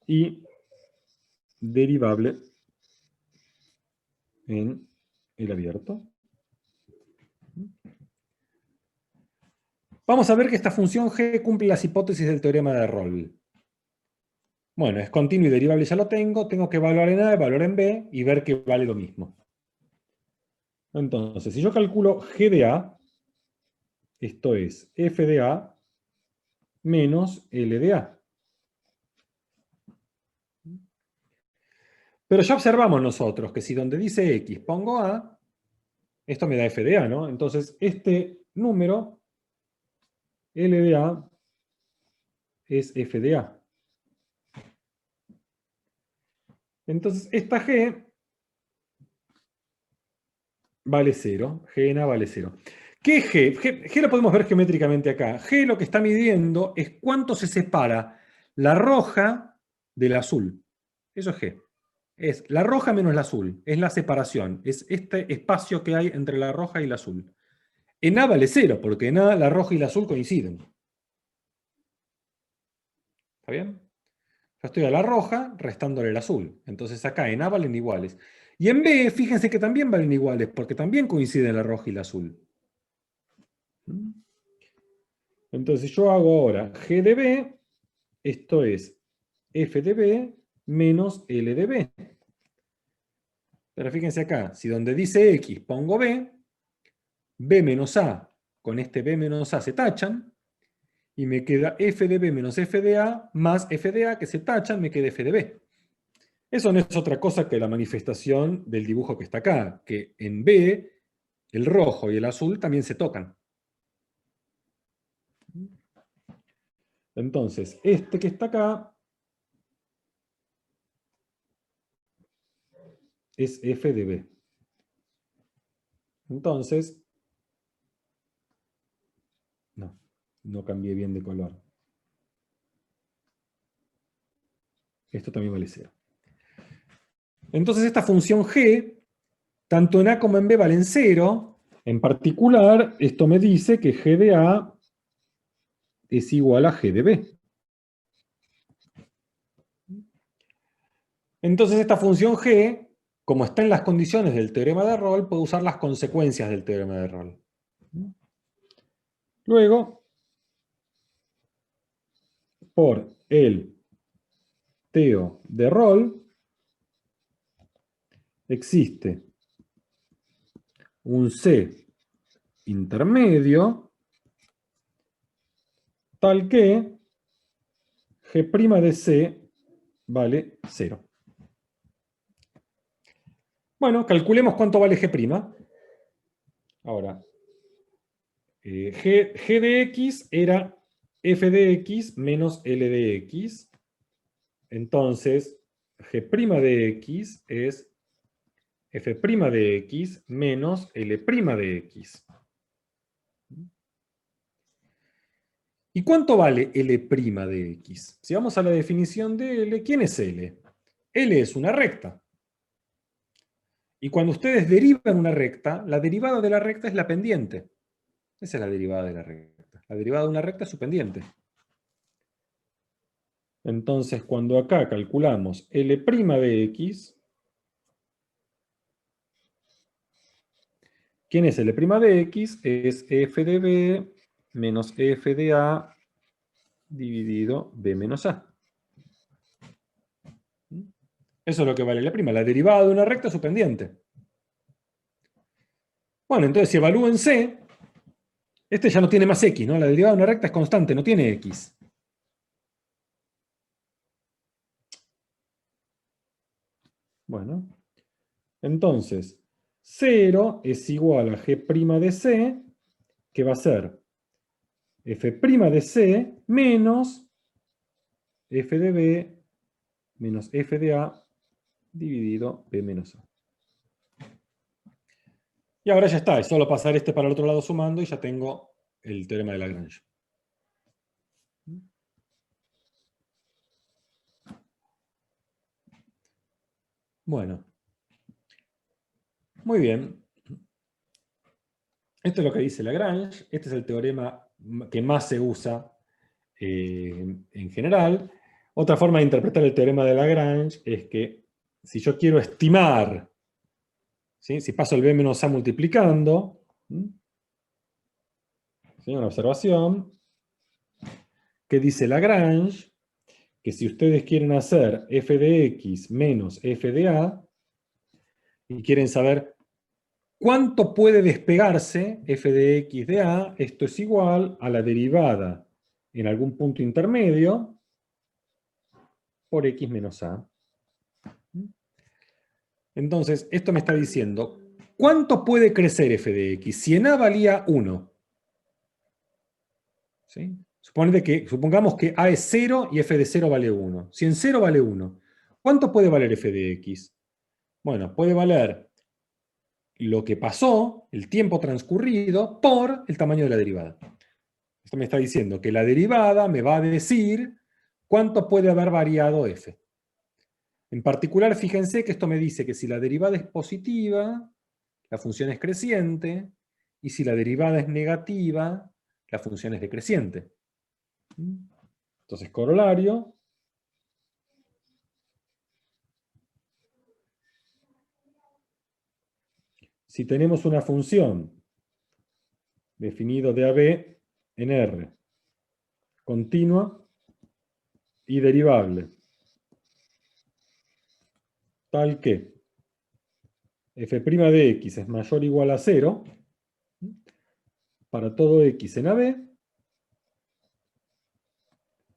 y derivable en el abierto. Vamos a ver que esta función G cumple las hipótesis del teorema de Rolle. Bueno, es continuo y derivable, ya lo tengo que evaluar en A, evaluar en B y ver que vale lo mismo. Entonces, si yo calculo G de A, esto es F de A menos L de A. Pero ya observamos nosotros que si donde dice X pongo A, esto me da F de A, ¿no? Entonces, este número, L de A, es F de A. Entonces, esta G vale 0. G en A vale 0. ¿Qué es G? G lo podemos ver geométricamente acá. G lo que está midiendo es cuánto se separa la roja del azul. Eso es G. Es la roja menos la azul. Es la separación. Es este espacio que hay entre la roja y la azul. En A vale 0, porque en A la roja y la azul coinciden. ¿Está bien? Yo estoy a la roja restándole el azul. Entonces acá en A valen iguales. Y en B, fíjense que también valen iguales, porque también coinciden la roja y la azul. Entonces yo hago ahora G de B, esto es F de B menos L de B. Pero fíjense acá, si donde dice X pongo B, B menos A con este B menos A se tachan, y me queda F de B menos F de A más F de A que se tachan, me queda F de B. Eso no es otra cosa que la manifestación del dibujo que está acá, que en B el rojo y el azul también se tocan. Entonces, este que está acá es F de B. Entonces, no cambié bien de color. Esto también vale 0. Entonces esta función G, tanto en A como en B valen 0. En particular, esto me dice que G de A es igual a G de B. Entonces esta función G, como está en las condiciones del teorema de Rolle, puede usar las consecuencias del teorema de Rolle. Luego, por el teo de Rolle, existe un C intermedio tal que G' de C vale 0. Bueno, calculemos cuánto vale G'. Ahora, G de X era F de X menos L de X. Entonces, G' de X es F' de X menos L' de X. ¿Y cuánto vale L' de X? Si vamos a la definición de L, ¿quién es L? L es una recta. Y cuando ustedes derivan una recta, la derivada de la recta es la pendiente. Esa es la derivada de la recta. La derivada de una recta es su pendiente. Entonces, cuando acá calculamos L' de X, ¿quién es L' de X? Es F de B menos F de A dividido B menos A. Eso es lo que vale L'. La derivada de una recta es su pendiente. Bueno, entonces si evalúo en C, este ya no tiene más X, ¿no? La derivada de una recta es constante, no tiene X. Bueno, entonces 0 es igual a G' de C, que va a ser F' de C menos F de B menos F de A dividido B menos A. Y ahora ya está, es solo pasar este para el otro lado sumando y ya tengo el teorema de Lagrange. Bueno, muy bien. Esto es lo que dice Lagrange. Este es el teorema que más se usa en general. Otra forma de interpretar el teorema de Lagrange es que si yo quiero estimar, ¿sí? Si paso el b menos a multiplicando, ¿sí? Una observación que dice Lagrange que si ustedes quieren hacer f de x menos f de a y quieren saber cuánto puede despegarse f de x de a, esto es igual a la derivada en algún punto intermedio por x menos a. Entonces, esto me está diciendo, ¿cuánto puede crecer f de x? Si en a valía 1, ¿sí? Supongamos que a es 0 y f de 0 vale 1. Si en 0 vale 1, ¿cuánto puede valer f de x? Bueno, puede valer lo que pasó, el tiempo transcurrido, por el tamaño de la derivada. Esto me está diciendo que la derivada me va a decir cuánto puede haber variado f. En particular, fíjense que esto me dice que si la derivada es positiva, la función es creciente, y si la derivada es negativa, la función es decreciente. Entonces, corolario. Si tenemos una función definida de AB en R, continua y derivable, tal que f' de x es mayor o igual a 0, para todo x en AB,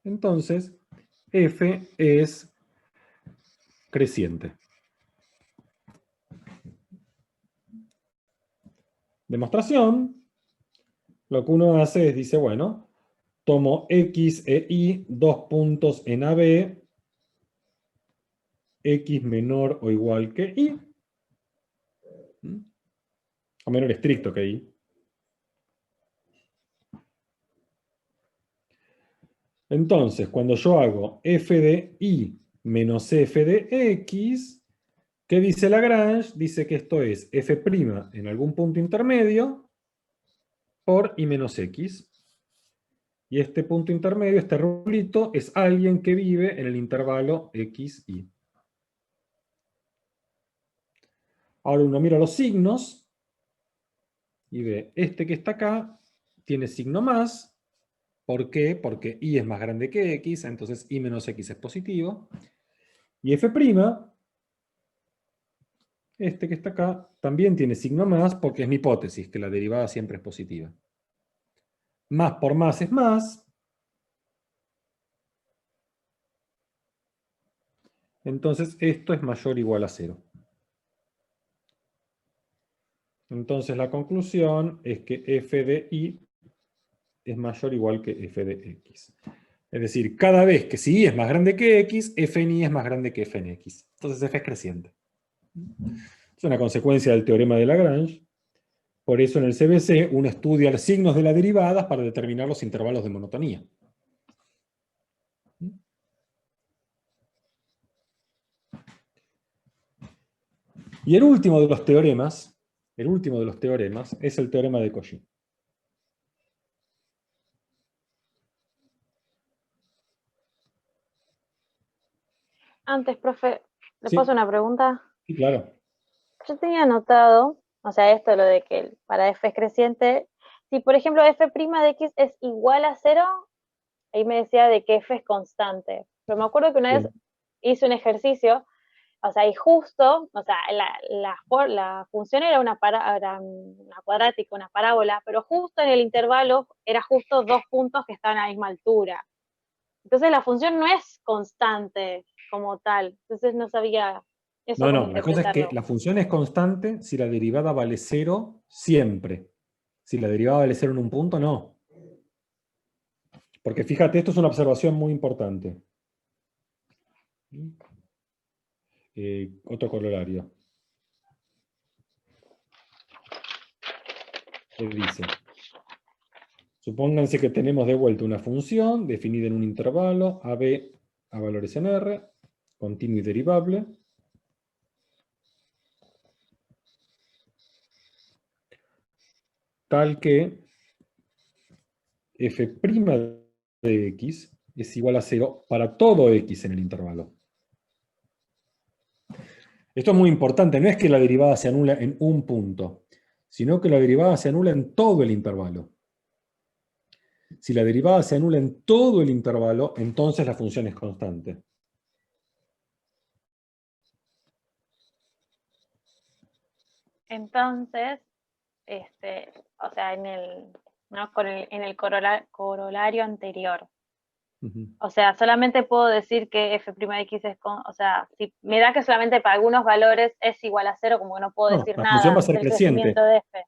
entonces f es creciente. Demostración, lo que uno hace es, dice, bueno, tomo x e y, dos puntos en AB, x menor o igual que y, o menor estricto que y. Entonces, cuando yo hago f de y menos f de x, ¿qué dice Lagrange? Dice que esto es f' en algún punto intermedio por y menos x. Y este punto intermedio, este rulito, es alguien que vive en el intervalo x, y. Ahora uno mira los signos y ve, este que está acá tiene signo más. ¿Por qué? Porque y es más grande que x, entonces y menos x es positivo. Y f', este que está acá, también tiene signo más porque es mi hipótesis, que la derivada siempre es positiva. Más por más es más. Entonces esto es mayor o igual a 0. Entonces la conclusión es que f de y es mayor o igual que f de x. Es decir, cada vez que si y es más grande que x, f en y es más grande que f en x. Entonces f es creciente. Es una consecuencia del teorema de Lagrange. Por eso en el CBC uno estudia los signos de las derivadas para determinar los intervalos de monotonía. Y el último de los teoremas es el teorema de Cauchy. Antes, profe, ¿le Sí. paso una pregunta? Sí, claro. Yo tenía anotado, o sea, esto lo de que para f es creciente, si por ejemplo f' de x es igual a 0, ahí me decía de que f es constante. Pero me acuerdo que una vez hice un ejercicio, o sea, y justo, o sea, la función era una cuadrática, una parábola, pero justo en el intervalo era justo dos puntos que estaban a la misma altura. Entonces la función no es constante como tal. Entonces no sabía eso cómo No, la cosa es que interpretarlo. la función es constante si la derivada vale 0 siempre. Si la derivada vale 0 en un punto, no. Porque fíjate, esto es una observación muy importante. Otro corolario. que dice, supónganse que tenemos de vuelta una función definida en un intervalo AB a valores en R, continuo y derivable, tal que f' de x es igual a 0 para todo x en el intervalo. Esto es muy importante, no es que la derivada se anula en un punto, sino que la derivada se anula en todo el intervalo. Si la derivada se anula en todo el intervalo, entonces la función es constante. Entonces, o sea, en el corolario anterior. O sea, solamente puedo decir que f' de x o sea, si me da que solamente para algunos valores es igual a 0, como que no puedo No, decir la nada función va a ser del creciente. crecimiento de f.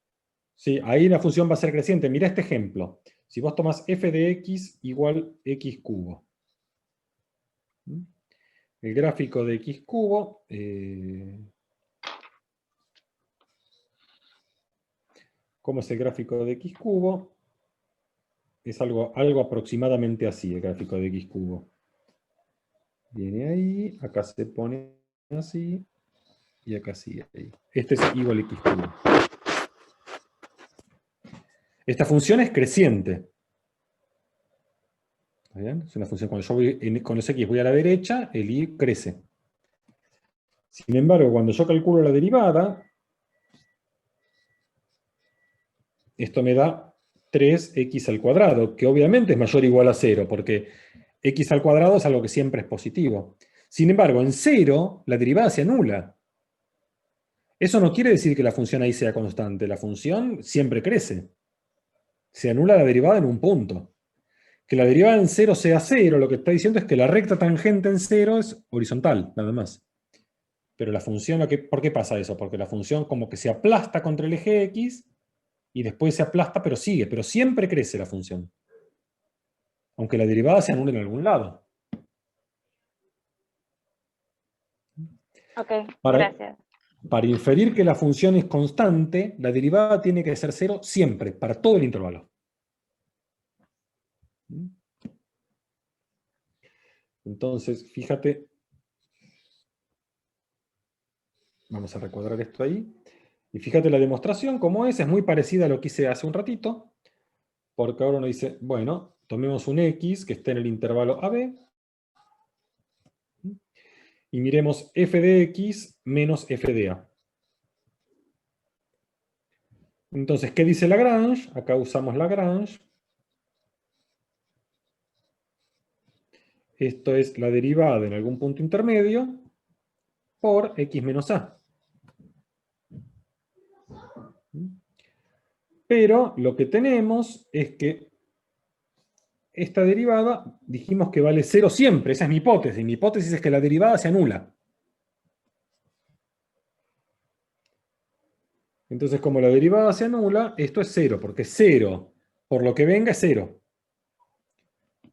Sí, ahí la función va a ser creciente. Mira este ejemplo. Si vos tomás f de x igual x cubo. El gráfico de x cubo... ¿cómo es el gráfico de x cubo? Es algo aproximadamente así, el gráfico de x cubo. Viene ahí, acá se pone así, y acá sigue ahí. Este es igual a x cubo. Esta función es creciente. ¿Está bien? Es una función, cuando yo voy con los x voy a la derecha, el y crece. Sin embargo, cuando yo calculo la derivada, esto me da 3x al cuadrado, que obviamente es mayor o igual a 0, porque x al cuadrado es algo que siempre es positivo. Sin embargo, en 0, la derivada se anula. Eso no quiere decir que la función ahí sea constante. La función siempre crece. Se anula la derivada en un punto. Que la derivada en 0 sea 0, lo que está diciendo es que la recta tangente en 0 es horizontal, nada más. Pero la función, ¿por qué pasa eso? Porque la función como que se aplasta contra el eje x, y después se aplasta, pero sigue, pero siempre crece la función. Aunque la derivada se anule en algún lado. Ok, gracias. Para inferir que la función es constante, la derivada tiene que ser 0 siempre, para todo el intervalo. Entonces, fíjate, vamos a recuadrar esto ahí, y fíjate la demostración, como es muy parecida a lo que hice hace un ratito, porque ahora uno dice, bueno, tomemos un x que esté en el intervalo AB, y miremos f de x menos f de a. Entonces, ¿qué dice Lagrange? Acá usamos Lagrange. Esto es la derivada en algún punto intermedio por x menos a. Pero lo que tenemos es que esta derivada dijimos que vale 0 siempre. Esa es mi hipótesis. Mi hipótesis es que la derivada se anula. Entonces, como la derivada se anula, esto es 0, porque 0 por lo que venga es 0.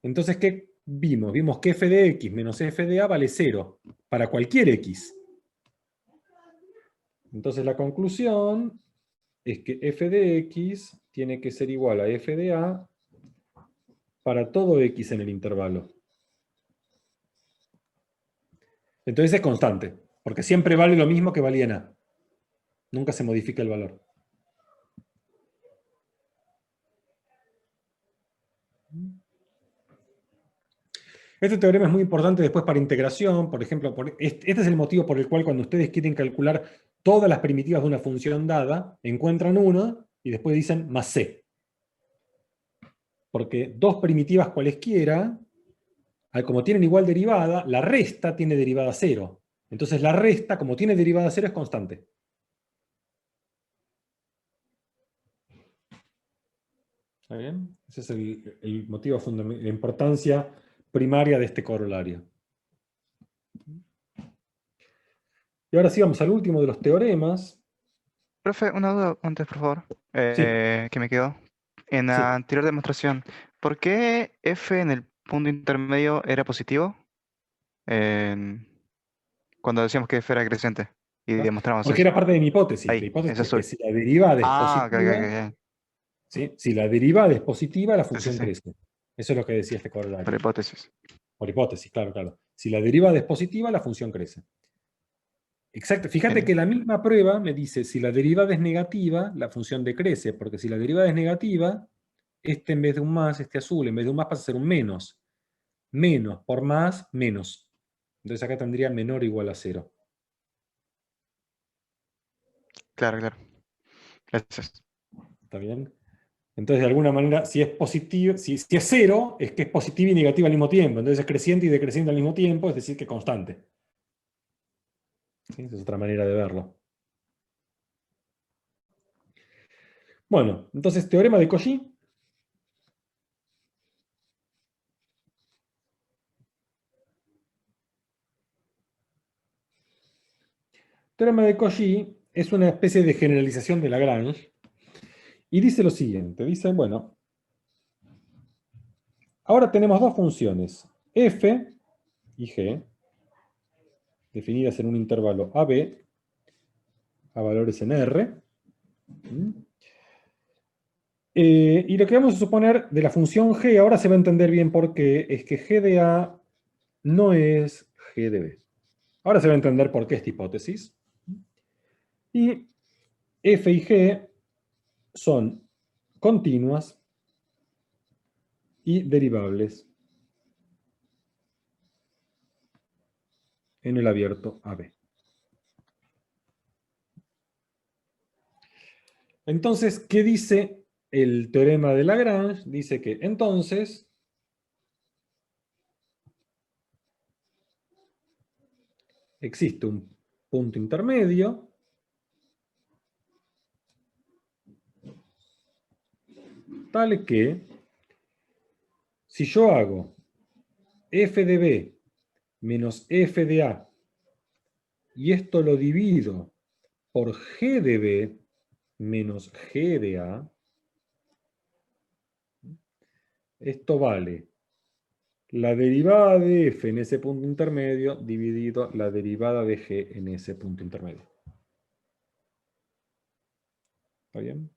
Entonces, ¿qué vimos? Vimos que f de x menos f de a vale 0 para cualquier x. Entonces, la conclusión es que f de x tiene que ser igual a f de a para todo x en el intervalo. Entonces es constante, porque siempre vale lo mismo que valía en a. Nunca se modifica el valor. Este teorema es muy importante después para integración. Por ejemplo, este es el motivo por el cual cuando ustedes quieren calcular todas las primitivas de una función dada, encuentran una y después dicen más c. Porque dos primitivas cualesquiera, como tienen igual derivada, la resta tiene derivada 0. Entonces la resta, como tiene derivada 0, es constante. ¿Está bien? Ese es el motivo fundamental, la importancia primaria de este corolario. Y ahora sí vamos al último de los teoremas. Profe, una duda antes, por favor, Sí. que me quedó. En la Sí. anterior demostración, ¿por qué f en el punto intermedio era positivo? Cuando decíamos que f era creciente y demostramos Porque eso. era parte de mi hipótesis. Ahí, La es hipótesis es que azul. si la derivada es Ah, ok, ok, positiva, ok. ¿sí? Si la derivada es positiva, la función sí. crece. Eso es lo que decía este corolario. Por hipótesis. Por hipótesis, claro, claro. Si la derivada es positiva, la función crece. Exacto. Fíjate Bien. que la misma prueba me dice, si la derivada es negativa, la función decrece, porque si la derivada es negativa, este en vez de un más, este azul, en vez de un más pasa a ser un menos. Menos por más, menos. Entonces acá tendría menor o igual a 0. Claro, claro. Gracias. ¿Está bien? Entonces, de alguna manera, si es positivo, si es 0, es que es positiva y negativa al mismo tiempo. Entonces es creciente y decreciente al mismo tiempo, es decir, que constante. ¿Sí? Esa es otra manera de verlo. Bueno, entonces, teorema de Cauchy. Teorema de Cauchy es una especie de generalización de Lagrange. Y dice lo siguiente, dice, bueno, ahora tenemos dos funciones, f y g, definidas en un intervalo AB, a valores en R. Y lo que vamos a suponer de la función g, ahora se va a entender bien por qué, es que g de A no es g de B. Ahora se va a entender por qué esta hipótesis. Y f y g son continuas y derivables en el abierto AB. Entonces, ¿qué dice el teorema de Lagrange? Dice que entonces existe un punto intermedio tal que si yo hago f de B menos f de A y esto lo divido por g de B menos g de A, esto vale la derivada de f en ese punto intermedio dividido la derivada de g en ese punto intermedio. ¿Está bien?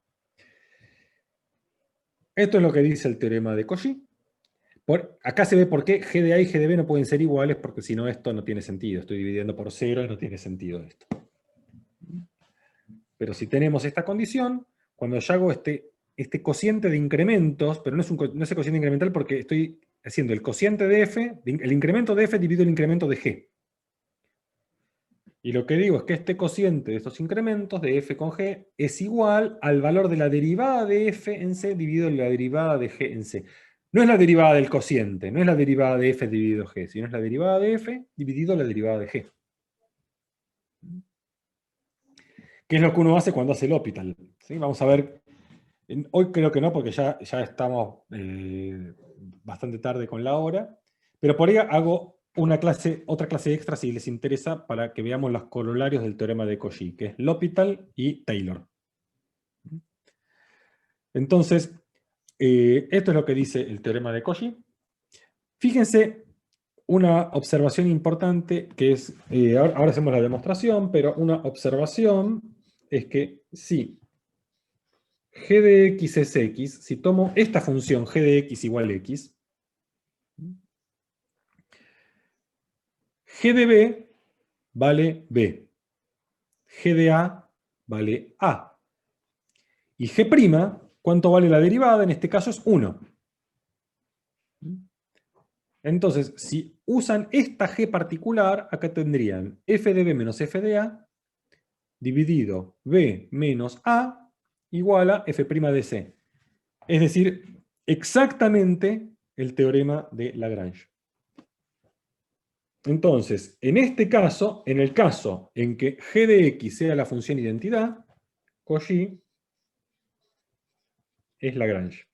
Esto es lo que dice el teorema de Cauchy. Acá se ve por qué g de A y g de B no pueden ser iguales, porque si no esto no tiene sentido. Estoy dividiendo por 0 y no tiene sentido esto. Pero si tenemos esta condición, cuando yo hago este cociente de incrementos, pero no es el cociente incremental porque estoy haciendo el cociente de f, el incremento de f dividido el incremento de g. Y lo que digo es que este cociente de estos incrementos de f con g es igual al valor de la derivada de f en c dividido la derivada de g en c. No es la derivada del cociente, no es la derivada de f dividido g, sino es la derivada de f dividido la derivada de g. ¿Qué es lo que uno hace cuando hace el L'Hopital? ¿Sí? Vamos a ver. Hoy creo que no, porque ya estamos bastante tarde con la hora. Pero por ahí hago otra clase extra si les interesa para que veamos los corolarios del teorema de Cauchy, que es L'Hopital y Taylor. Entonces, esto es lo que dice el teorema de Cauchy. Fíjense una observación importante que es, ahora hacemos la demostración, pero una observación es que si g de x es x, si tomo esta función g de x igual x, g de b vale b, g de a vale a. Y g', ¿cuánto vale la derivada? En este caso es 1. Entonces, si usan esta g particular, acá tendrían f de b menos f de a dividido b menos a igual a f' de c. Es decir, exactamente el teorema de Lagrange. Entonces, en este caso, en el caso en que g de x sea la función identidad, Cauchy es Lagrange.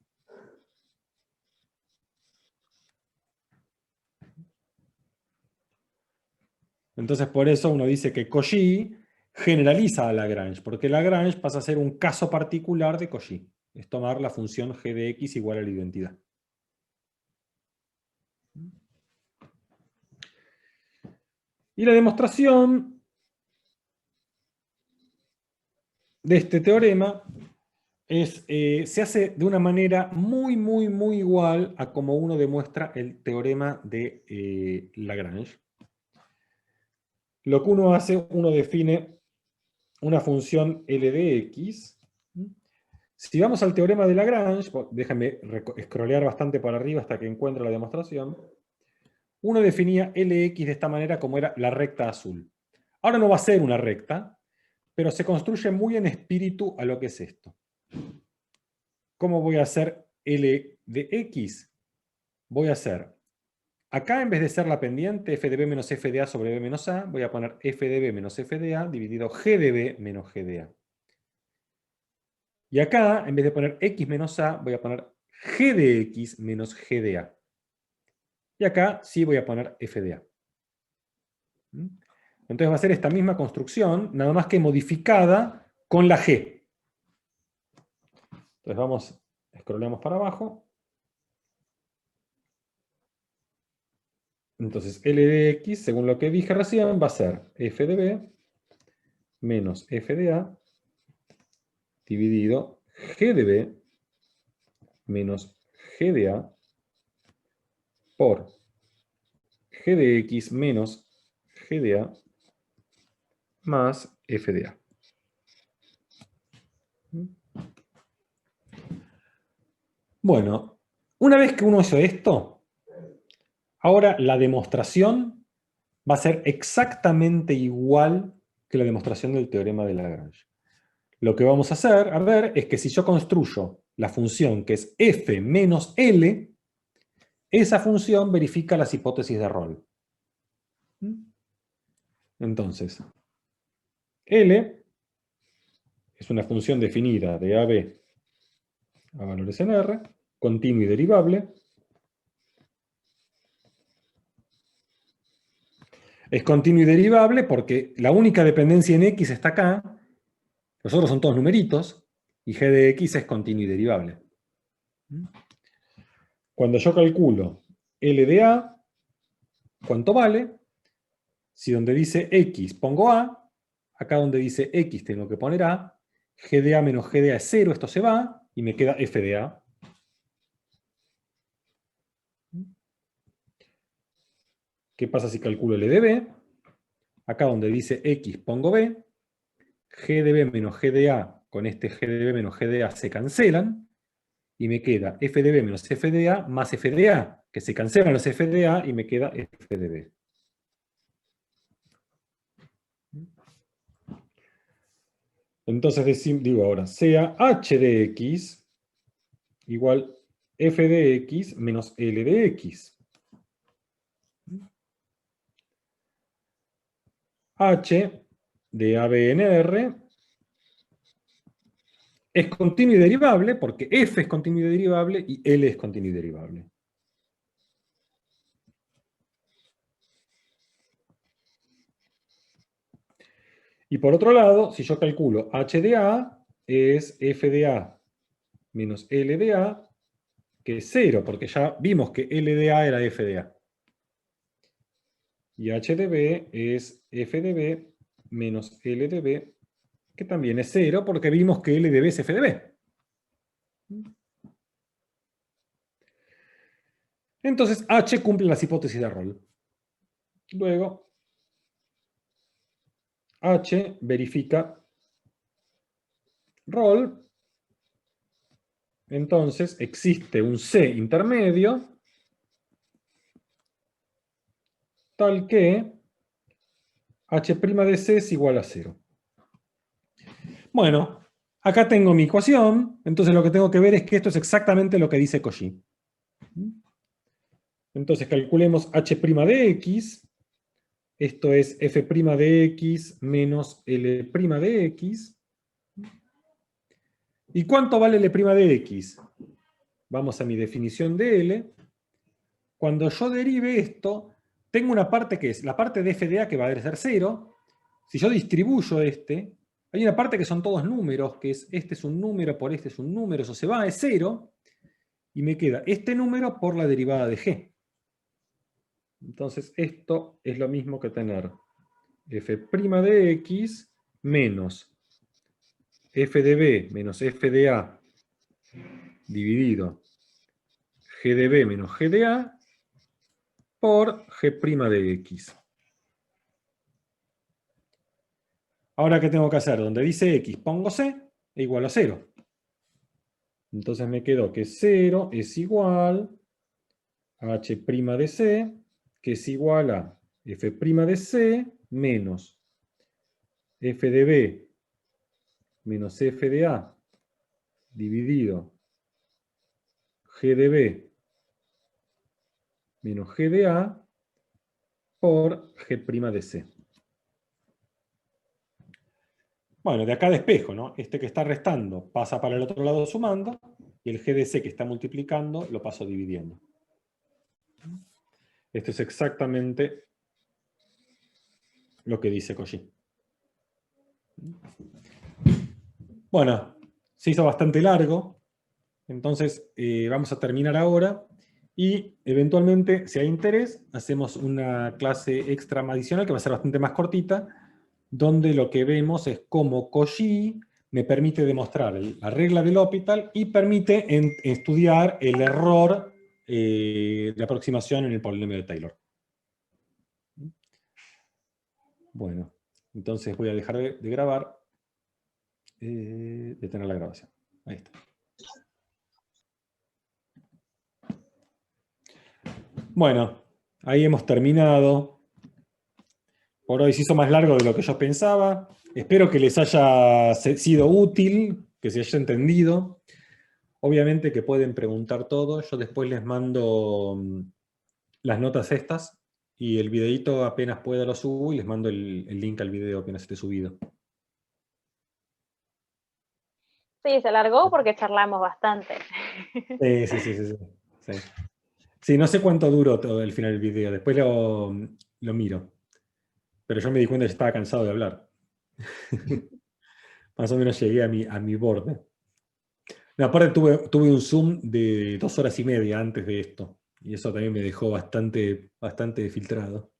Entonces, por eso uno dice que Cauchy generaliza a Lagrange, porque Lagrange pasa a ser un caso particular de Cauchy. Es tomar la función g de x igual a la identidad. Y la demostración de este teorema se hace de una manera muy, muy, muy igual a como uno demuestra el teorema de Lagrange. Lo que uno hace, uno define una función L de X. Si vamos al teorema de Lagrange, déjame scrollear bastante para arriba hasta que encuentre la demostración. Uno definía Lx de esta manera como era la recta azul. Ahora no va a ser una recta, pero se construye muy en espíritu a lo que es esto. ¿Cómo voy a hacer L de X? Voy a hacer, acá en vez de ser la pendiente f de b menos f de a sobre b menos a, voy a poner f de b menos f de a dividido g de b menos g de a. Y acá, en vez de poner x menos a, voy a poner g de x menos g de a. Y acá sí voy a poner f de a. Entonces va a ser esta misma construcción, nada más que modificada con la g. Entonces vamos, scrollamos para abajo. Entonces L de X, según lo que dije recién, va a ser f de b menos f de a dividido g de b menos g de a por g de x menos g de a más f de a. Bueno, una vez que uno hizo esto, ahora la demostración va a ser exactamente igual que la demostración del teorema de Lagrange. Lo que vamos a hacer, a ver, es que si yo construyo la función que es f menos L, esa función verifica las hipótesis de Rolle. Entonces, L es una función definida de AB a valores en R, continuo y derivable. Es continuo y derivable porque la única dependencia en X está acá, los otros son todos numeritos, y g de X es continuo y derivable. Cuando yo calculo L de A, ¿cuánto vale? Si donde dice X pongo A, acá donde dice X tengo que poner A, g de A menos g de A es 0, esto se va, y me queda f de A. ¿Qué pasa si calculo L de B? Acá donde dice X pongo B, g de B menos g de A con este g de B menos g de A se cancelan, y me queda f de B menos f de A más f de A, que se cancelan los f de A y me queda f de B. Entonces digo ahora, sea h de x igual f de x menos L de x. H de AB en R es continuo y derivable porque f es continuo y derivable y L es continuo y derivable. Y por otro lado, si yo calculo h de A, es f de A menos L de A, que es 0, porque ya vimos que L de A era f de A. Y h de B es f de B menos L de B, que también es 0, porque vimos que L de B es f de B. Entonces, H cumple las hipótesis de Rolle. Luego, H verifica Rolle. Entonces, existe un C intermedio tal que H' de C es igual a 0. Bueno, acá tengo mi ecuación, entonces lo que tengo que ver es que esto es exactamente lo que dice Cauchy. Entonces calculemos H' de X, esto es F' de X menos L' de X. ¿Y cuánto vale L' de X? Vamos a mi definición de L. Cuando yo derive esto, tengo una parte que es la parte de f de a que va a ser 0. Si yo distribuyo este, hay una parte que son todos números, que es este es un número por este es un número, eso se va, es 0. Y me queda este número por la derivada de g. Entonces esto es lo mismo que tener f' de x menos f de b menos f de a dividido G de B menos G de A por G' de X. Ahora, ¿qué tengo que hacer? Donde dice X, pongo C, e igual a 0. Entonces me quedó que 0 es igual a H' de C, que es igual a F' de C menos F de B menos F de A dividido G de B menos G de A por G' de C. Bueno, de acá despejo, ¿no? Este que está restando pasa para el otro lado sumando, y el G de C que está multiplicando lo paso dividiendo. Esto es exactamente lo que dice Cauchy. Bueno, se hizo bastante largo, entonces vamos a terminar ahora, y eventualmente, si hay interés, hacemos una clase extra adicional que va a ser bastante más cortita, donde lo que vemos es cómo Cauchy me permite demostrar la regla del L'Hopital y permite estudiar el error de aproximación en el polinomio de Taylor. Bueno, entonces voy a dejar de grabar, detener la grabación. Ahí está. Bueno, ahí hemos terminado. Por hoy se hizo más largo de lo que yo pensaba. Espero que les haya sido útil, que se haya entendido. Obviamente que pueden preguntar todo. Yo después les mando las notas estas, y el videito apenas pueda lo subo y les mando el link al video apenas esté subido. Sí, se alargó porque charlamos bastante. Sí. Sí, no sé cuánto duró todo el final del video. Después lo miro. Pero yo me di cuenta que estaba cansado de hablar. Más o menos llegué a mi borde. No, aparte tuve un Zoom de 2 horas y media antes de esto. Y eso también me dejó bastante filtrado.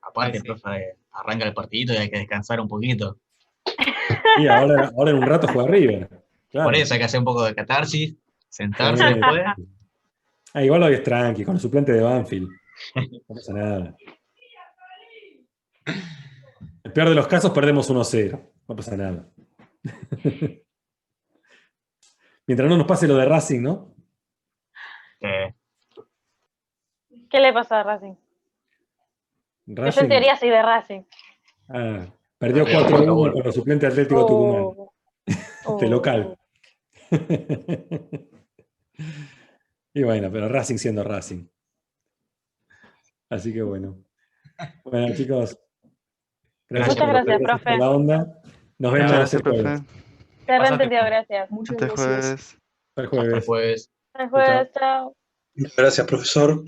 Aparte, Sí. profe, arranca el partidito y hay que descansar un poquito. Y ahora en un rato juega River. Claro. Por eso hay que hacer un poco de catarsis, sentarse Sí. después. Igual hoy es tranqui, con el suplente de Banfield. No pasa nada. En el peor de los casos perdemos 1-0. No pasa nada. Mientras no nos pase lo de Racing, ¿no? Eh, ¿Qué le pasó a Racing? Yo en teoría soy de Racing. Perdió 4-1 con los suplentes Atlético Tucumán. De local. Y bueno, pero Racing siendo Racing. Así que bueno. Bueno, chicos. Muchas gracias, profe. Por la onda. Nos vemos Muchas el gracias, jueves. profe. Te reentendido, gracias. Muchas Hasta gracias. jueves. El hasta jueves. después. El jueves, chao. Gracias, profesor.